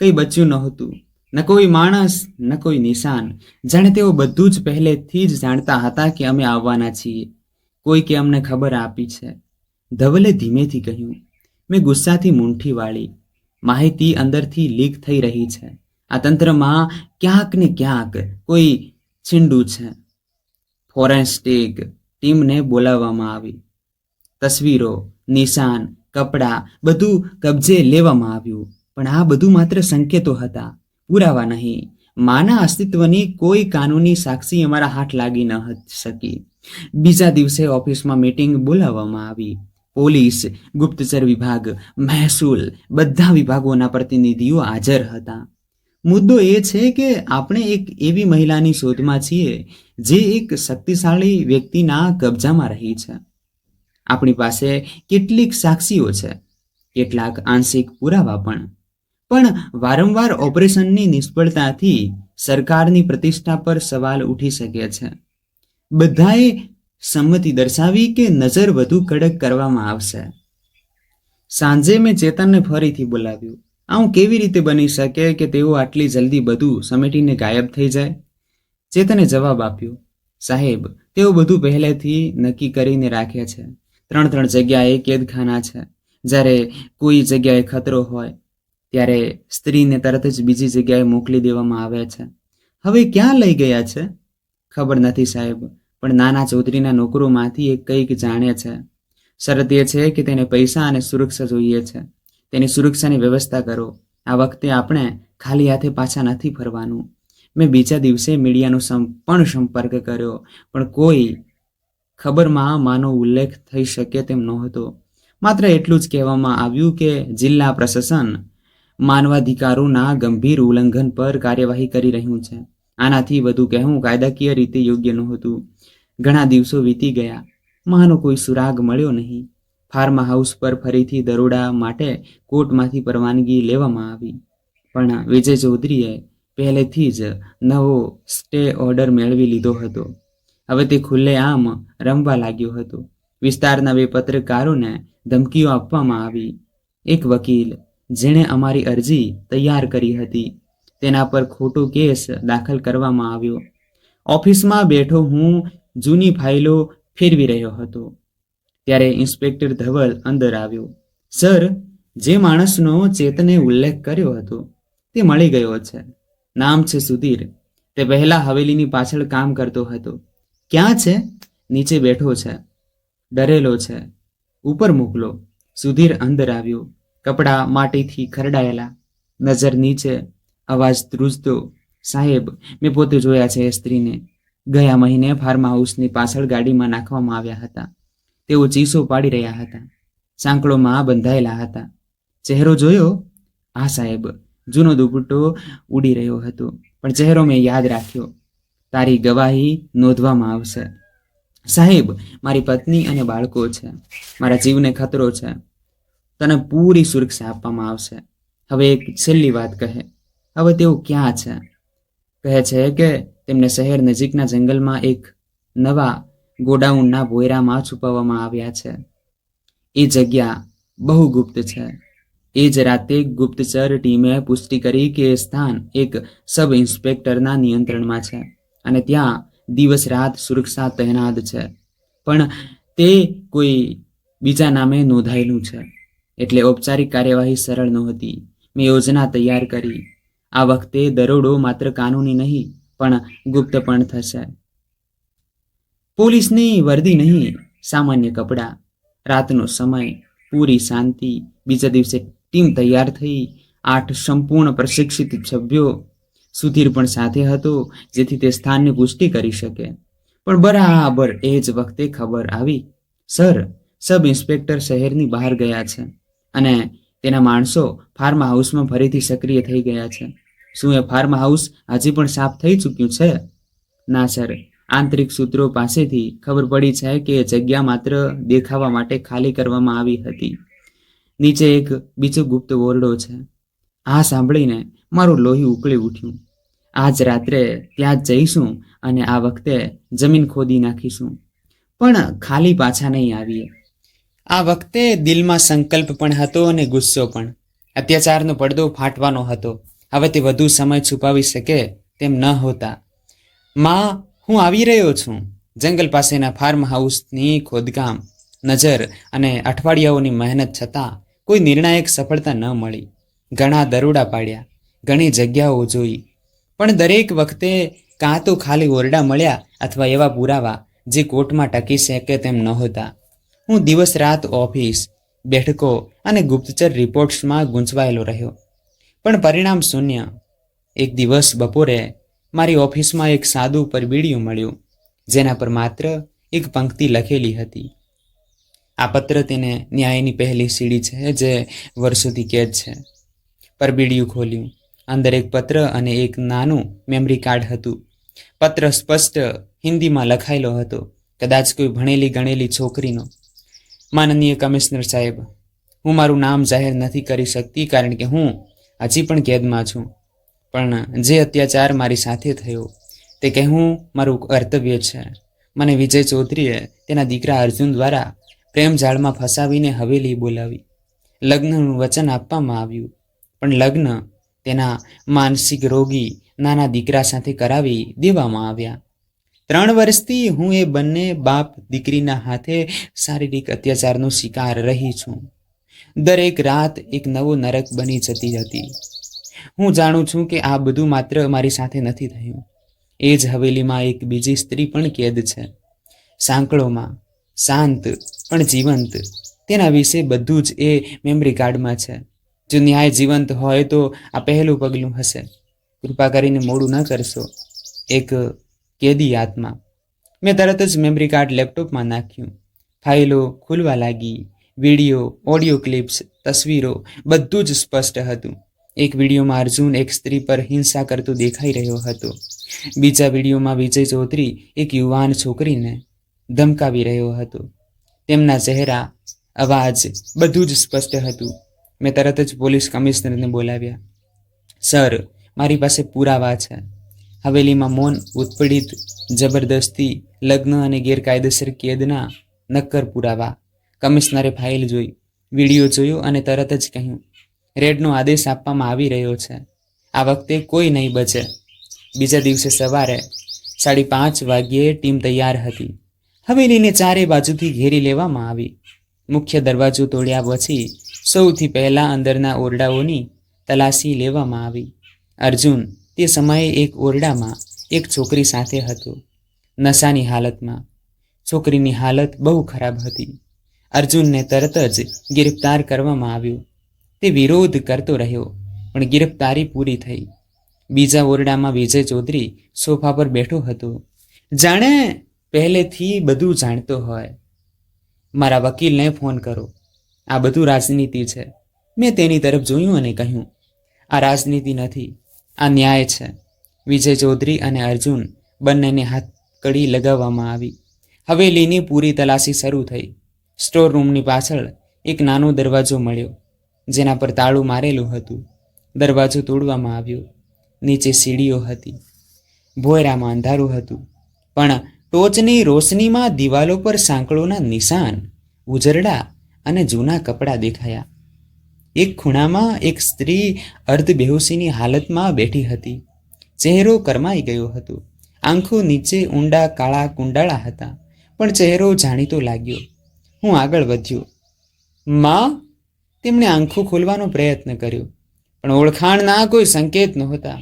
કંઈ બચ્યું નહોતું, ન કોઈ માણસ, ન કોઈ નિશાન. જાણે તેઓ બધું જ પહેલેથી જ જાણતા હતા કે અમે આવવાના છીએ. કોઈકે અમને ખબર આપી છે. ધવલે ધીમેથી કહ્યું. મેં ગુસ્સાથી મૂંઠી વાળી. માહિતી અંદરથી લીક થઈ રહી છે. આ તંત્રમાં ક્યાંક ને ક્યાંક કોઈ છીંડું છે. ફોરેન્સિક ટીમને બોલાવવામાં આવી. તસવીરો, નિશાન, કપડાં, બધું કબજે લેવામાં આવ્યું. પણ આ બધું માત્ર સંકેતો હતા, પુરાવા નહીં. માના અસ્તિત્વની કોઈ કાનૂની સાક્ષી અમારા હાથ લાગી ન શકી. બીજા દિવસે ઓફિસમાં મીટિંગ બોલાવવામાં આવી. પોલીસ, ગુપ્તચર વિભાગ, મહેસૂલ, બધા વિભાગોના પ્રતિનિધિઓ હાજર હતા. મુદ્દો એ છે કે આપણે એક એવી મહિલાની શોધમાં છીએ જે એક શક્તિશાળી વ્યક્તિના કબજામાં રહી છે. આપણી પાસે કેટલીક સાક્ષીઓ છે, કેટલાક આંશિક પુરાવા પણ વારંવાર ઓપરેશનની નિષ્ફળતાથી સરકારની પ્રતિષ્ઠા પર સવાલ ઉઠી શકે છે. બધાએ સંમતિ દર્શાવી કે નજર વધુ કડક કરવામાં આવશે. સાંજે મેં ચેતનને ફરીથી બોલાવ્યું. આવું કેવી રીતે બની શકે કે તેઓ આટલી જલ્દી બધું સમેટીને ગાયબ થઈ જાય? ચેતને જવાબ આપ્યો, સાહેબ, તેઓ બધું પહેલેથી નક્કી કરીને રાખે છે. 3 જગ્યાએ કેદખાના છે. જ્યારે કોઈ જગ્યાએ ખતરો હોય ત્યારે સ્ત્રીને તરત જ બીજી જગ્યાએ મોકલી દેવામાં આવે છે. હવે ક્યાં લઈ ગયા છે ખબર નથી સાહેબ, પણ નાના ચૌધરીના નોકરોમાંથી એક કંઈક જાણે છે. શરત એ છે કે તેને પૈસા અને સુરક્ષા જોઈએ છે. તેની સુરક્ષાની વ્યવસ્થા કરો. આ વખતે આપણે ખાલી હાથે પાછા નથી ફરવાનું. મેં બીજા દિવસે મીડિયાનો પણ સંપર્ક કર્યો, પણ કોઈ ખબરમાં માનો ઉલ્લેખ થઈ શકે તેમ નહોતો. માત્ર એટલું જ કહેવામાં આવ્યું કે જિલ્લા પ્રશાસન માનવાધિકારોના ગંભીર ઉલ્લંઘન પર કાર્યવાહી કરી રહ્યું છે. આનાથી વધુ કહેવું કાયદાકીય રીતે યોગ્ય નહોતું. ઘણા દિવસો વીતી ગયા, માનો કોઈ સુરાગ મળ્યો નહીં. ફાર્મ હાઉસ પર ફરીથી દરોડા માટે કોર્ટમાંથી પરવાનગી લેવામાં આવી, પણ વિજય ચૌધરીએ પહેલેથી જ નવો સ્ટે ઓર્ડર મેળવી લીધો હતો. હવે તે ખુલ્લેઆમ રમવા લાગ્યો હતો. વિસ્તારના 2 પત્રકારોને ધમકીઓ આપવામાં આવી. એક વકીલ, જેણે અમારી અરજી તૈયાર કરી હતી, તેના પર ખોટો કેસ દાખલ કરવામાં આવ્યો. ઓફિસમાં બેઠો હું જૂની ફાઇલો ફેરવી રહ્યો હતો. ત્યારે ઇન્સ્પેક્ટર ધવલ અંદર આવ્યો. સર, જે માણસનો ચેતને ઉલ્લેખ કર્યો હતો તે મળી ગયો છે. નામ છે સુધીર. તે પહેલા હવેલીની પાછળ કામ કરતો હતો. ક્યાં છે? નીચે બેઠો છે. ડરેલો છે. ઉપર મોકલો. સુધીર અંદર આવ્યો. કપડાં માટીથી ખરડાયેલા, નજર નીચે, અવાજ ધ્રુજતો. સાહેબ, મેં પોતે જોયા છે એ સ્ત્રીને. ગયા મહિને ફાર્મ હાઉસની પાછળ ગાડીમાં નાખવામાં આવ્યા હતા. તેઓ ચીસો પાડી રહ્યા હતા. સાંકળોમાં બંધાયેલા હતા. ચહેરો જોયો? હા સાહેબ. જૂનો દુપટ્ટો ઉડી રહ્યો હતો, પણ ચહેરો મેં યાદ રાખ્યો. તારી ગવાહી નોંધવામાં આવશે. સાહેબ, મારી પત્ની અને બાળકો છે. મારા જીવને ખતરો છે. તને પૂરી સુરક્ષા આપવામાં આવશે. હવે એક છેલ્લી વાત કહે. હવે તેઓ ક્યાં છે? કહે છે કે તેમને શહેર નજીકના જંગલમાં એક નવા ગોડાઉનના ભોયરામાં છુપાવવામાં આવ્યા છે. એ જગ્યા બહુ ગુપ્ત છે. એ જ રાતે ગુપ્તચર ટીમે પુષ્ટિ કરી કે એ સ્થાન એક સબ ઇન્સ્પેક્ટરના નિયંત્રણમાં છે અને ત્યાં દિવસ રાત સુરક્ષા તૈનાત છે. પણ તે કોઈ બીજા નામે નોંધાયેલું છે, એટલે ઔપચારિક કાર્યવાહી સરળ નહોતી. મેં યોજના તૈયાર કરી. આ વખતે દરોડો માત્ર કાનૂની નહીં, પણ ગુપ્ત પણ થશે. પોલીસની વર્દી નહીં, સામાન્ય કપડાં. રાતનો સમય, પૂરી શાંતિ. બીજા દિવસે ટીમ તૈયાર થઈ. 8 સંપૂર્ણ પ્રશિક્ષિત સભ્યો. સુધીર પણ સાથે હતો, જેથી તે સ્થાનની પુષ્ટિ કરી શકે. પણ બરાબર એ જ વખતે ખબર આવી. સર, સબ ઇન્સ્પેક્ટર શહેરની બહાર ગયા છે અને તેના માણસો ફાર્મ હાઉસમાં ફરીથી સક્રિય થઈ ગયા છે. શું એ ફાર્મ હાઉસ હજી પણ સાફ થઈ ચૂક્યું છે? ના સર, આંતરિક સૂત્રો પાસેથી ખબર પડી છે કે એ જગ્યા માત્ર દેખાવા માટે ખાલી કરવામાં આવી હતી. નીચે એક બીજો ગુપ્ત ઓરડો છે. આ સાંભળીને મારું લોહી ઉકળી ઉઠ્યું. આજ રાત્રે ત્યાં જ જઈશું અને આ વખતે જમીન ખોદી નાખીશું, પણ ખાલી પાછા નહીં આવીએ. આ વખતે દિલમાં સંકલ્પ પણ હતો અને ગુસ્સો પણ. અત્યાચારનો પડદો ફાટવાનો હતો. હવે તે વધુ સમય છુપાવી શકે તેમ ન હોતા. માં, હું આવી રહ્યો છું. જંગલ પાસેના ફાર્મ હાઉસની ખોદકામ, નજર અને અઠવાડિયાઓની મહેનત છતાં કોઈ નિર્ણાયક સફળતા ન મળી. ઘણા દરોડા પાડ્યા, ઘણી જગ્યાઓ જોઈ, પણ દરેક વખતે કાં તો ખાલી ઓરડા મળ્યા અથવા એવા પુરાવા જે કોર્ટમાં ટકી શકે તેમ નહોતા. હું દિવસ રાત ઓફિસ, બેઠકો અને ગુપ્તચર રિપોર્ટ્સમાં ગૂંચવાયેલો રહ્યો, પણ પરિણામ શૂન્ય. એક દિવસ બપોરે મારી ઓફિસમાં એક સાદું પરબીડિયું મળ્યું, જેના પર માત્ર એક પંક્તિ લખેલી હતી. આ પત્ર તેને ન્યાયની પહેલી સીડી છે જે વર્ષોથી કેદ છે. પરબીડિયું ખોલ્યું. અંદર એક પત્ર અને એક નાનું મેમરી કાર્ડ હતું. પત્ર સ્પષ્ટ હિન્દીમાં લખાયેલો હતો, કદાચ કોઈ ભણેલી ગણેલી છોકરીનો. માનનીય કમિશનર સાહેબ, હું મારું નામ જાહેર નથી કરી શકતી કારણ કે હું હજી પણ કેદમાં છું, પણ જે અત્યાચાર મારી સાથે થયો તે કહેવું મારું કર્તવ્ય છે. મને વિજય ચૌધરીએ તેના દીકરા અર્જુન દ્વારા પ્રેમ જાળમાં ફસાવીને હવેલી બોલાવી. લગ્નનું વચન આપવામાં આવ્યું, પણ લગ્ન તેના માનસિક રોગી નાના દીકરા સાથે કરાવી દેવામાં આવ્યા. 3 વર્ષથી હું એ બંને બાપ દીકરીના હાથે શારીરિક અત્યાચારનો શિકાર રહી છું. દરેક રાત એક નવો નરક બની જતી હતી. હું જાણું છું કે આ બધું માત્ર મારી સાથે નથી થયું. એ જ હવેલીમાં એક બીજી સ્ત્રી પણ કેદ છે, સાંકળોમાં, શાંત પણ જીવંત. તેના વિશે બધું જ એ મેમરી કાર્ડમાં છે. જો ન્યાય જીવંત હોય તો આ પહેલું પગલું હશે. કૃપા કરીને મોડું ન કરશો. એક કેદી આત્મા. મેં તરત જ મેમરી કાર્ડ લેપટોપમાં નાખ્યું. ફાઇલો ખુલવા લાગી. વિડીયો, ઓડિયો ક્લિપ્સ, તસવીરો, બધું જ સ્પષ્ટ હતું. એક વિડીયોમાં અર્જુન એક સ્ત્રી પર હિંસા કરતો દેખાઈ રહ્યો હતો. બીજા વિડીયોમાં વિજય ચૌધરી એક યુવાન છોકરીને ધમકાવી રહ્યો હતો. તેમના ચહેરા, અવાજ બધું જ સ્પષ્ટ હતું. મેં તરત જ પોલીસ કમિશનરને બોલાવ્યા. સર, મારી પાસે પુરાવા છે. હવેલીમાં મૌન, ઉત્પીડિત, જબરદસ્તી, લગ્ન અને ગેરકાયદેસર કેદના નક્કર પુરાવા. કમિશનરે ફાઇલ જોઈ, વિડીયો જોયો અને તરત જ કહ્યું, રેડનો આદેશ આપવામાં આવી રહ્યો છે. આ વખતે કોઈ નહીં બચે. બીજા દિવસે સવારે 5:30 વાગ્યે ટીમ તૈયાર હતી. હવેલીને ચારે બાજુથી ઘેરી લેવામાં આવી. મુખ્ય દરવાજો તોડ્યા પછી સૌથી પહેલા અંદરના ઓરડાઓની તલાશી લેવામાં આવી. અર્જુન તે સમયે એક ઓરડામાં એક છોકરી સાથે હતો, નશાની હાલતમાં. છોકરીની હાલત બહુ ખરાબ હતી. અર્જુનને તરત જ ગિરફ્તાર કરવામાં આવ્યો. તે વિરોધ કરતો રહ્યો, પણ ગિરફ્તારી પૂરી થઈ. બીજા ઓરડામાં વિજય ચૌધરી સોફા પર બેઠો હતો, જાણે પહેલેથી બધું જાણતો હોય. મારા વકીલને ફોન કરો, આ બધું રાજનીતિ છે. મેં તેની તરફ જોયું અને કહ્યું, આ રાજનીતિ નથી, આ ન્યાય છે. વિજય ચૌધરી અને અર્જુન બંનેને હાથકડી લગાવવામાં આવી. હવેલીની પૂરી તલાશી શરૂ થઈ. સ્ટોર રૂમની પાછળ એક નાનો દરવાજો મળ્યો, જેના પર તાળું મારેલું હતું. દરવાજો તોડવામાં આવ્યો. નીચે સીડીઓ હતી. ભોયરામાં અંધારું હતું, પણ ટોચની રોશનીમાં દિવાલો પર સાંકળોના નિશાન, ઉજરડા અને જૂના કપડાં દેખાયા. એક ખૂણામાં એક સ્ત્રી અર્ધબેહોશીની હાલતમાં બેઠી હતી. ચહેરો કરમાઈ ગયો હતો. આંખો નીચે ઊંડા કાળા કુંડાળા હતા, પણ ચહેરો જાણીતો લાગ્યો. હું આગળ વધ્યો. માં? તેમણે આંખો ખોલવાનો પ્રયત્ન કર્યો, પણ ઓળખાણના કોઈ સંકેત નહોતા.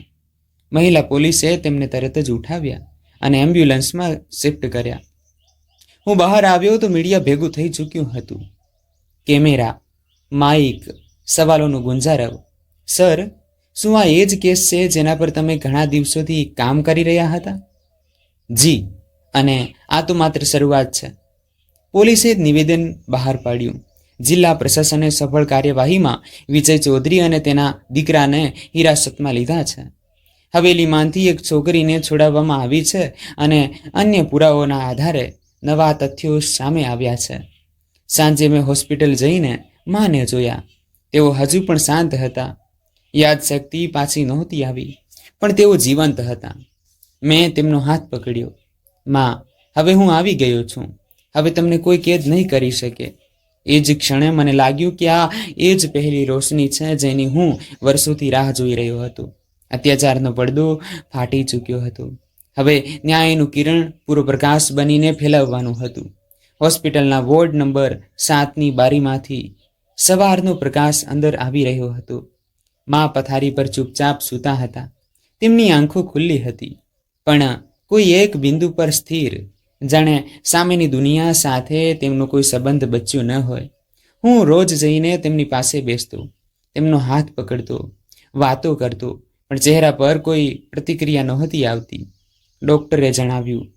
મહિલા પોલીસે તેમને તરત જ ઉઠાવ્યા અને એમ્બ્યુલન્સમાં શિફ્ટ કર્યા. હું બહાર આવ્યો તો મીડિયા ભેગું થઈ ચૂક્યું હતું. કેમેરા, માઇક, સવાલોનું ગુંજારવ. સર, શું આ એ જ કેસ છે જેના પર તમે ઘણા દિવસોથી કામ કરી રહ્યા હતા? જી, અને આ તો માત્ર શરૂઆત છે. પોલીસે નિવેદન બહાર પાડ્યું. જિલ્લા પ્રશાસને સફળ કાર્યવાહીમાં વિજય ચૌધરી અને તેના દીકરાને હિરાસતમાં લીધા છે. હવેલીમાંથી એક છોકરીને છોડાવવામાં આવી છે અને અન્ય પુરાવાઓના આધારે નવા તથ્યો સામે આવ્યા છે. સાંજે મેં હોસ્પિટલ જઈને માને જોયા. તેઓ હજુ પણ શાંત હતા. યાદશક્તિ પાછી નહોતી આવી, પણ તેઓ જીવંત હતા. મેં તેમનો હાથ પકડ્યો. માં, હવે હું આવી ગયો છું. હવે તમને કોઈ કેદ નહીં કરી શકે. એ જ ક્ષણે મને લાગ્યું કે આ એ જ પહેલી રોશની છે જેની હું વર્ષોથી રાહ જોઈ રહ્યો હતો. અત્યાચારનો પડદો ફાટી ચૂક્યો હતો. હવે ન્યાયનું કિરણ પૂરો પ્રકાશ બનીને ફેલાવવાનું હતું. હોસ્પિટલના વોર્ડ નંબર 7ની બારીમાંથી સવારનો પ્રકાશ અંદર આવી રહ્યો હતો. મા પથારી પર ચૂપચાપ સૂતા હતા. તેમની આંખો ખુલ્લી હતી, પણ કોઈ એક બિંદુ પર સ્થિર, જાણે સામેની દુનિયા સાથે તેમનો કોઈ સંબંધ બચ્યો ન હોય. હું રોજ જઈને તેમની પાસે બેસતો, તેમનો હાથ પકડતો, વાતો કરતો, પણ ચહેરા પર કોઈ પ્રતિક્રિયા નહોતી આવતી. ડૉક્ટરે જણાવ્યું,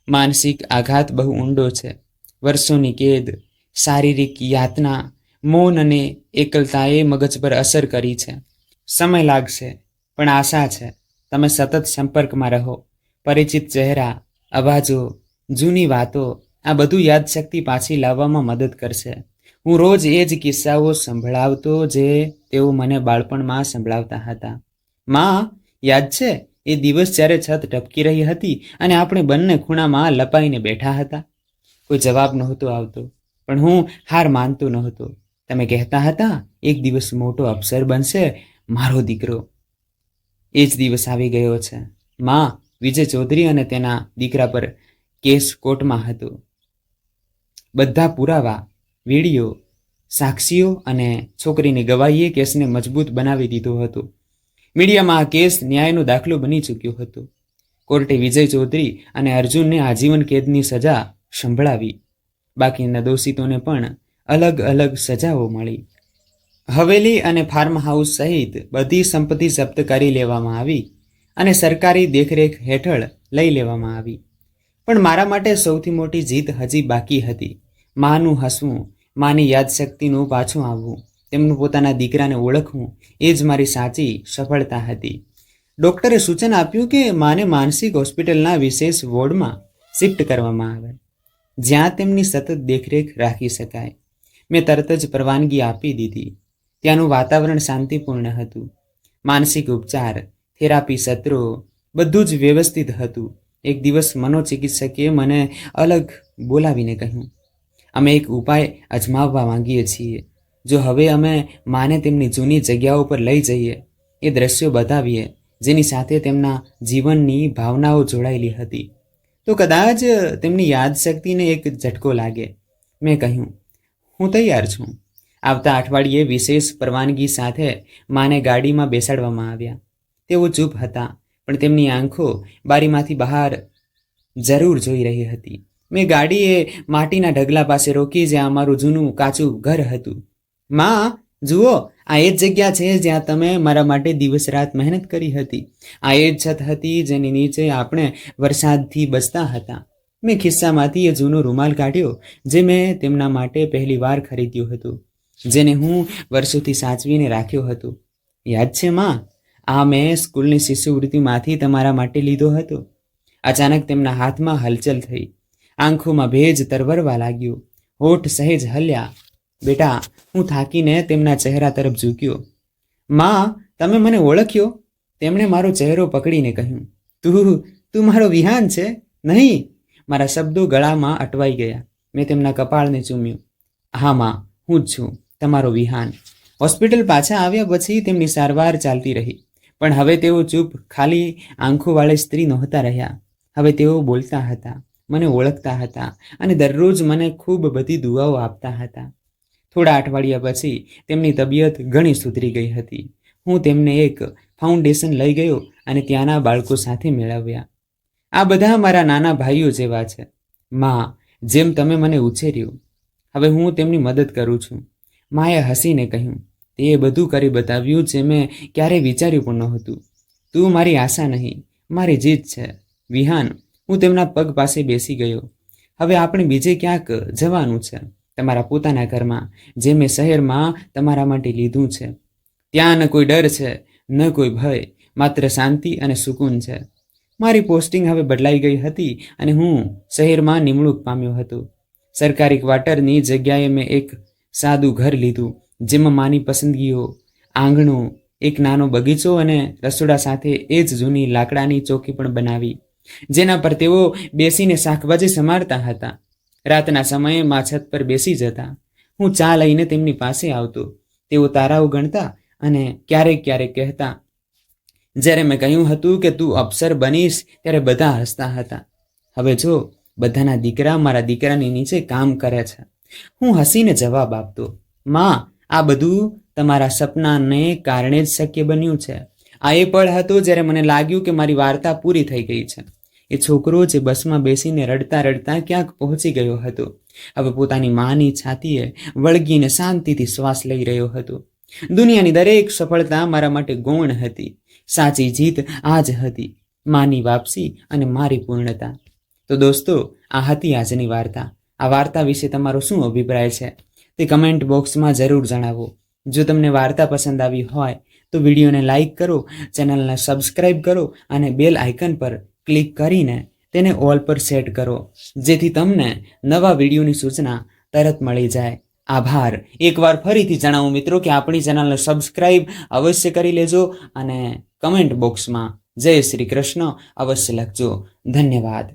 માનસિક આઘાત બહુ ઊંડો છે. વર્ષોની કેદ, શારીરિક યાતના, મૌન અને એકલતાએ મગજ પર અસર કરી છે. સમય લાગશે, પણ આશા છે. તમે સતત સંપર્કમાં રહો. પરિચિત ચહેરા, અવાજો, જૂની વાતો, આ બધું યાદશક્તિ પાછી લાવવામાં મદદ કરશે. હું રોજ એ જ કિસ્સાઓ સંભળાવતો જે તેઓ મને બાળપણમાં સંભળાવતા હતા. માં, યાદ છે એ દિવસ જ્યારે છત ટપકી રહી હતી અને આપણે બંને ખૂણામાં લપાઈને બેઠા હતા? કોઈ જવાબ નહોતો આવતો, પણ હું હાર માનતો નહોતો. તમે કહેતા હતા, એક દિવસ મોટો અફસર બનશે મારો દીકરો. એ જ દિવસ આવી ગયો છે. માં, વિજય ચૌધરી અને તેના દીકરા પર કેસ કોર્ટમાં હતો. બધા પુરાવા, વિડીયો, સાક્ષીઓ અને છોકરીની ગવાહીએ કેસને મજબૂત બનાવી દીધો હતો. મીડિયામાં આ કેસ ન્યાયનો દાખલો બની ચૂક્યો હતો. કોર્ટે વિજય ચૌધરી અને અર્જુનને આજીવન કેદની સજા સંભળાવી. બાકીના દોષિતોને પણ અલગ અલગ સજાઓ મળી. હવેલી અને ફાર્મ હાઉસ સહિત બધી સંપત્તિ જપ્ત કરી લેવામાં આવી અને સરકારી દેખરેખ હેઠળ લઈ લેવામાં આવી. પણ મારા માટે સૌથી મોટી જીત હજી બાકી હતી. માનું હસવું, માની યાદશક્તિનું પાછું આવવું, તેમનું પોતાના દીકરાને ઓળખવું, એ જ મારી સાચી સફળતા હતી. ડૉક્ટરે સૂચન આપ્યું કે માને માનસિક હોસ્પિટલના વિશેષ વોર્ડમાં શિફ્ટ કરવામાં આવે, જ્યાં તેમની સતત દેખરેખ રાખી શકાય. મેં તરત જ પરવાનગી આપી દીધી. ત્યાંનું વાતાવરણ શાંતિપૂર્ણ હતું. માનસિક ઉપચાર, થેરાપી સત્રો, બધું જ વ્યવસ્થિત હતું. એક દિવસ મનોચિકિત્સકે મને અલગ બોલાવીને કહ્યું, અમે એક ઉપાય અજમાવવા માંગીએ છીએ. જો હવે અમે માને તેમની જૂની જગ્યાઓ પર લઈ જઈએ, એ દ્રશ્યો બતાવીએ જેની સાથે તેમના જીવનની ભાવનાઓ જોડાયેલી હતી, તો કદાચ તેમની યાદશક્તિને એક ઝટકો લાગે. મેં કહ્યું, હું તૈયાર છું. આવતા અઠવાડિયે વિશેષ પરવાનગી સાથે માને ગાડીમાં બેસાડવામાં આવ્યા. તેઓ ચૂપ હતા, પણ તેમની આંખો બારીમાંથી બહાર જરૂર જોઈ રહી હતી. મેં ગાડીએ માટીના ઢગલા પાસે રોકી, જ્યાં અમારું જૂનું કાચું ઘર હતું. માં, જુઓ, આ એ જ જગ્યા છે જ્યાં તમે મારા માટે દિવસ રાત મહેનત કરી હતી. આ એ જ છત હતી જેની નીચે આપણે વરસાદથી બચતા હતા. મેં ખિસ્સામાંથી એ જૂનો રૂમાલ કાઢ્યો જે મેં તેમના માટે પહેલી વાર ખરીદ્યું હતું, જેને હું વર્ષોથી સાચવીને રાખ્યો હતો. યાદ છે માં, આ મેં સ્કૂલની શિષ્યવૃત્તિમાંથી તમારા માટે લીધો હતો. અચાનક તેમના હાથમાં હલચલ થઈ. આંખોમાં ભેજ તરવરવા લાગ્યો. હોઠ સહેજ હલ્યા. બેટા, હું થાકીને તેમના ચહેરા તરફ ઝૂક્યો. માં, તમે મને ઓળખ્યો? તેમણે મારો ચહેરો પકડીને કહ્યું, તું મારો વિહાન છે? નહીં. મારા શબ્દો ગળામાં અટવાઈ ગયા. મેં તેમના કપાળને ચૂમ્યું. હા માં, હું જ છું, તમારો વિહાન. હોસ્પિટલ પાછા આવ્યા પછી તેમની સારવાર ચાલતી રહી, પણ હવે તેઓ ચૂપ, ખાલી આંખોવાળી સ્ત્રી નહોતા રહ્યા. હવે તેઓ બોલતા હતા, મને ઓળખતા હતા અને દરરોજ મને ખૂબ બધી દુઆઓ આપતા હતા. થોડા અઠવાડિયા પછી તેમની તબિયત ઘણી સુધરી ગઈ હતી. હું તેમને એક ફાઉન્ડેશન લઈ ગયો અને ત્યાંના બાળકો સાથે મેળવ્યા. આ બધા મારા નાના ભાઈઓ જેવા છે. માં, જેમ તમે મને ઉછેર્યું, હવે હું તેમની મદદ કરું છું. માએ હસીને કહ્યું, તે એ બધું કરી બતાવ્યું જે મેં ક્યારેય વિચાર્યું પણ નહોતું. તું મારી આશા નહીં, મારી જીત છે. વિહાન, હું તેમના પગ પાસે બેસી ગયો. હવે આપણે બીજે ક્યાંક જવાનું છે, તમારા પોતાના ઘરમાં, જે મેં શહેરમાં તમારા માટે લીધું છે. ત્યાં ન કોઈ ડર છે, ન કોઈ ભય, માત્ર શાંતિ અને સુકૂન છે. મારી પોસ્ટિંગ હવે બદલાઈ ગઈ હતી અને હું શહેરમાં નિમણૂક પામ્યો હતો. સરકારી ક્વાર્ટરની જગ્યાએ મેં એક સાદું ઘર લીધું, જેમાં માની પસંદગીઓ, આંગણું, એક નાનો બગીચો અને રસોડા સાથે એ જ જૂની લાકડાની ચોકી પણ બનાવી, જેના પર તેઓ બેસીને શાકભાજી સમારતા હતા. રાતના સમયે મા છત પર બેસી જતા. હું ચા લઈને તેમની પાસે આવતો. તેઓ તારાઓ ગણતા અને ક્યારેક ક્યારેક કહેતા. જ્યારે મેં કહ્યું હતું કે તું અફસર બનીશ, ત્યારે બધા હસતા હતા. હવે જો, બધાના દીકરા મારા દીકરાની નીચે કામ કરે છે. હું હસીને જવાબ આપતો, માં, આ બધું તમારા સપનાને કારણે જ શક્ય બન્યું છે. આ એ પળ હતો જ્યારે મને લાગ્યું કે મારી વાર્તા પૂરી થઈ ગઈ છે. એ છોકરો જે બસમાં બેસીને રડતા રડતા ક્યાંક પહોંચી ગયો હતો, હવે પોતાની માની છાતીએ વળગીને શાંતિથી શ્વાસ લઈ રહ્યો હતો. દુનિયાની દરેક સફળતા મારા માટે ગૌણ હતી. સાચી જીત આ જ હતી, માની વાપસી અને મારી પૂર્ણતા. તો દોસ્તો, આ હતી આજની વાર્તા. આ વાર્તા વિશે તમારો શું અભિપ્રાય છે તે કમેન્ટ બોક્સમાં જરૂર જણાવો. જો તમને વાર્તા પસંદ આવી હોય તો વિડીયોને લાઈક કરો, ચેનલને સબસ્ક્રાઈબ કરો અને બેલ આઇકન પર ક્લિક કરીને તેને ઓલ પર સેટ કરો, જેથી તમને નવા વિડીયોની સૂચના તરત મળી જાય. આભાર. એકવાર ફરીથી જણાવું મિત્રો કે આપણી ચેનલને સબસ્ક્રાઈબ અવશ્ય કરી લેજો અને કમેન્ટ બોક્સમાં જય શ્રી કૃષ્ણ અવશ્ય લખજો. ધન્યવાદ.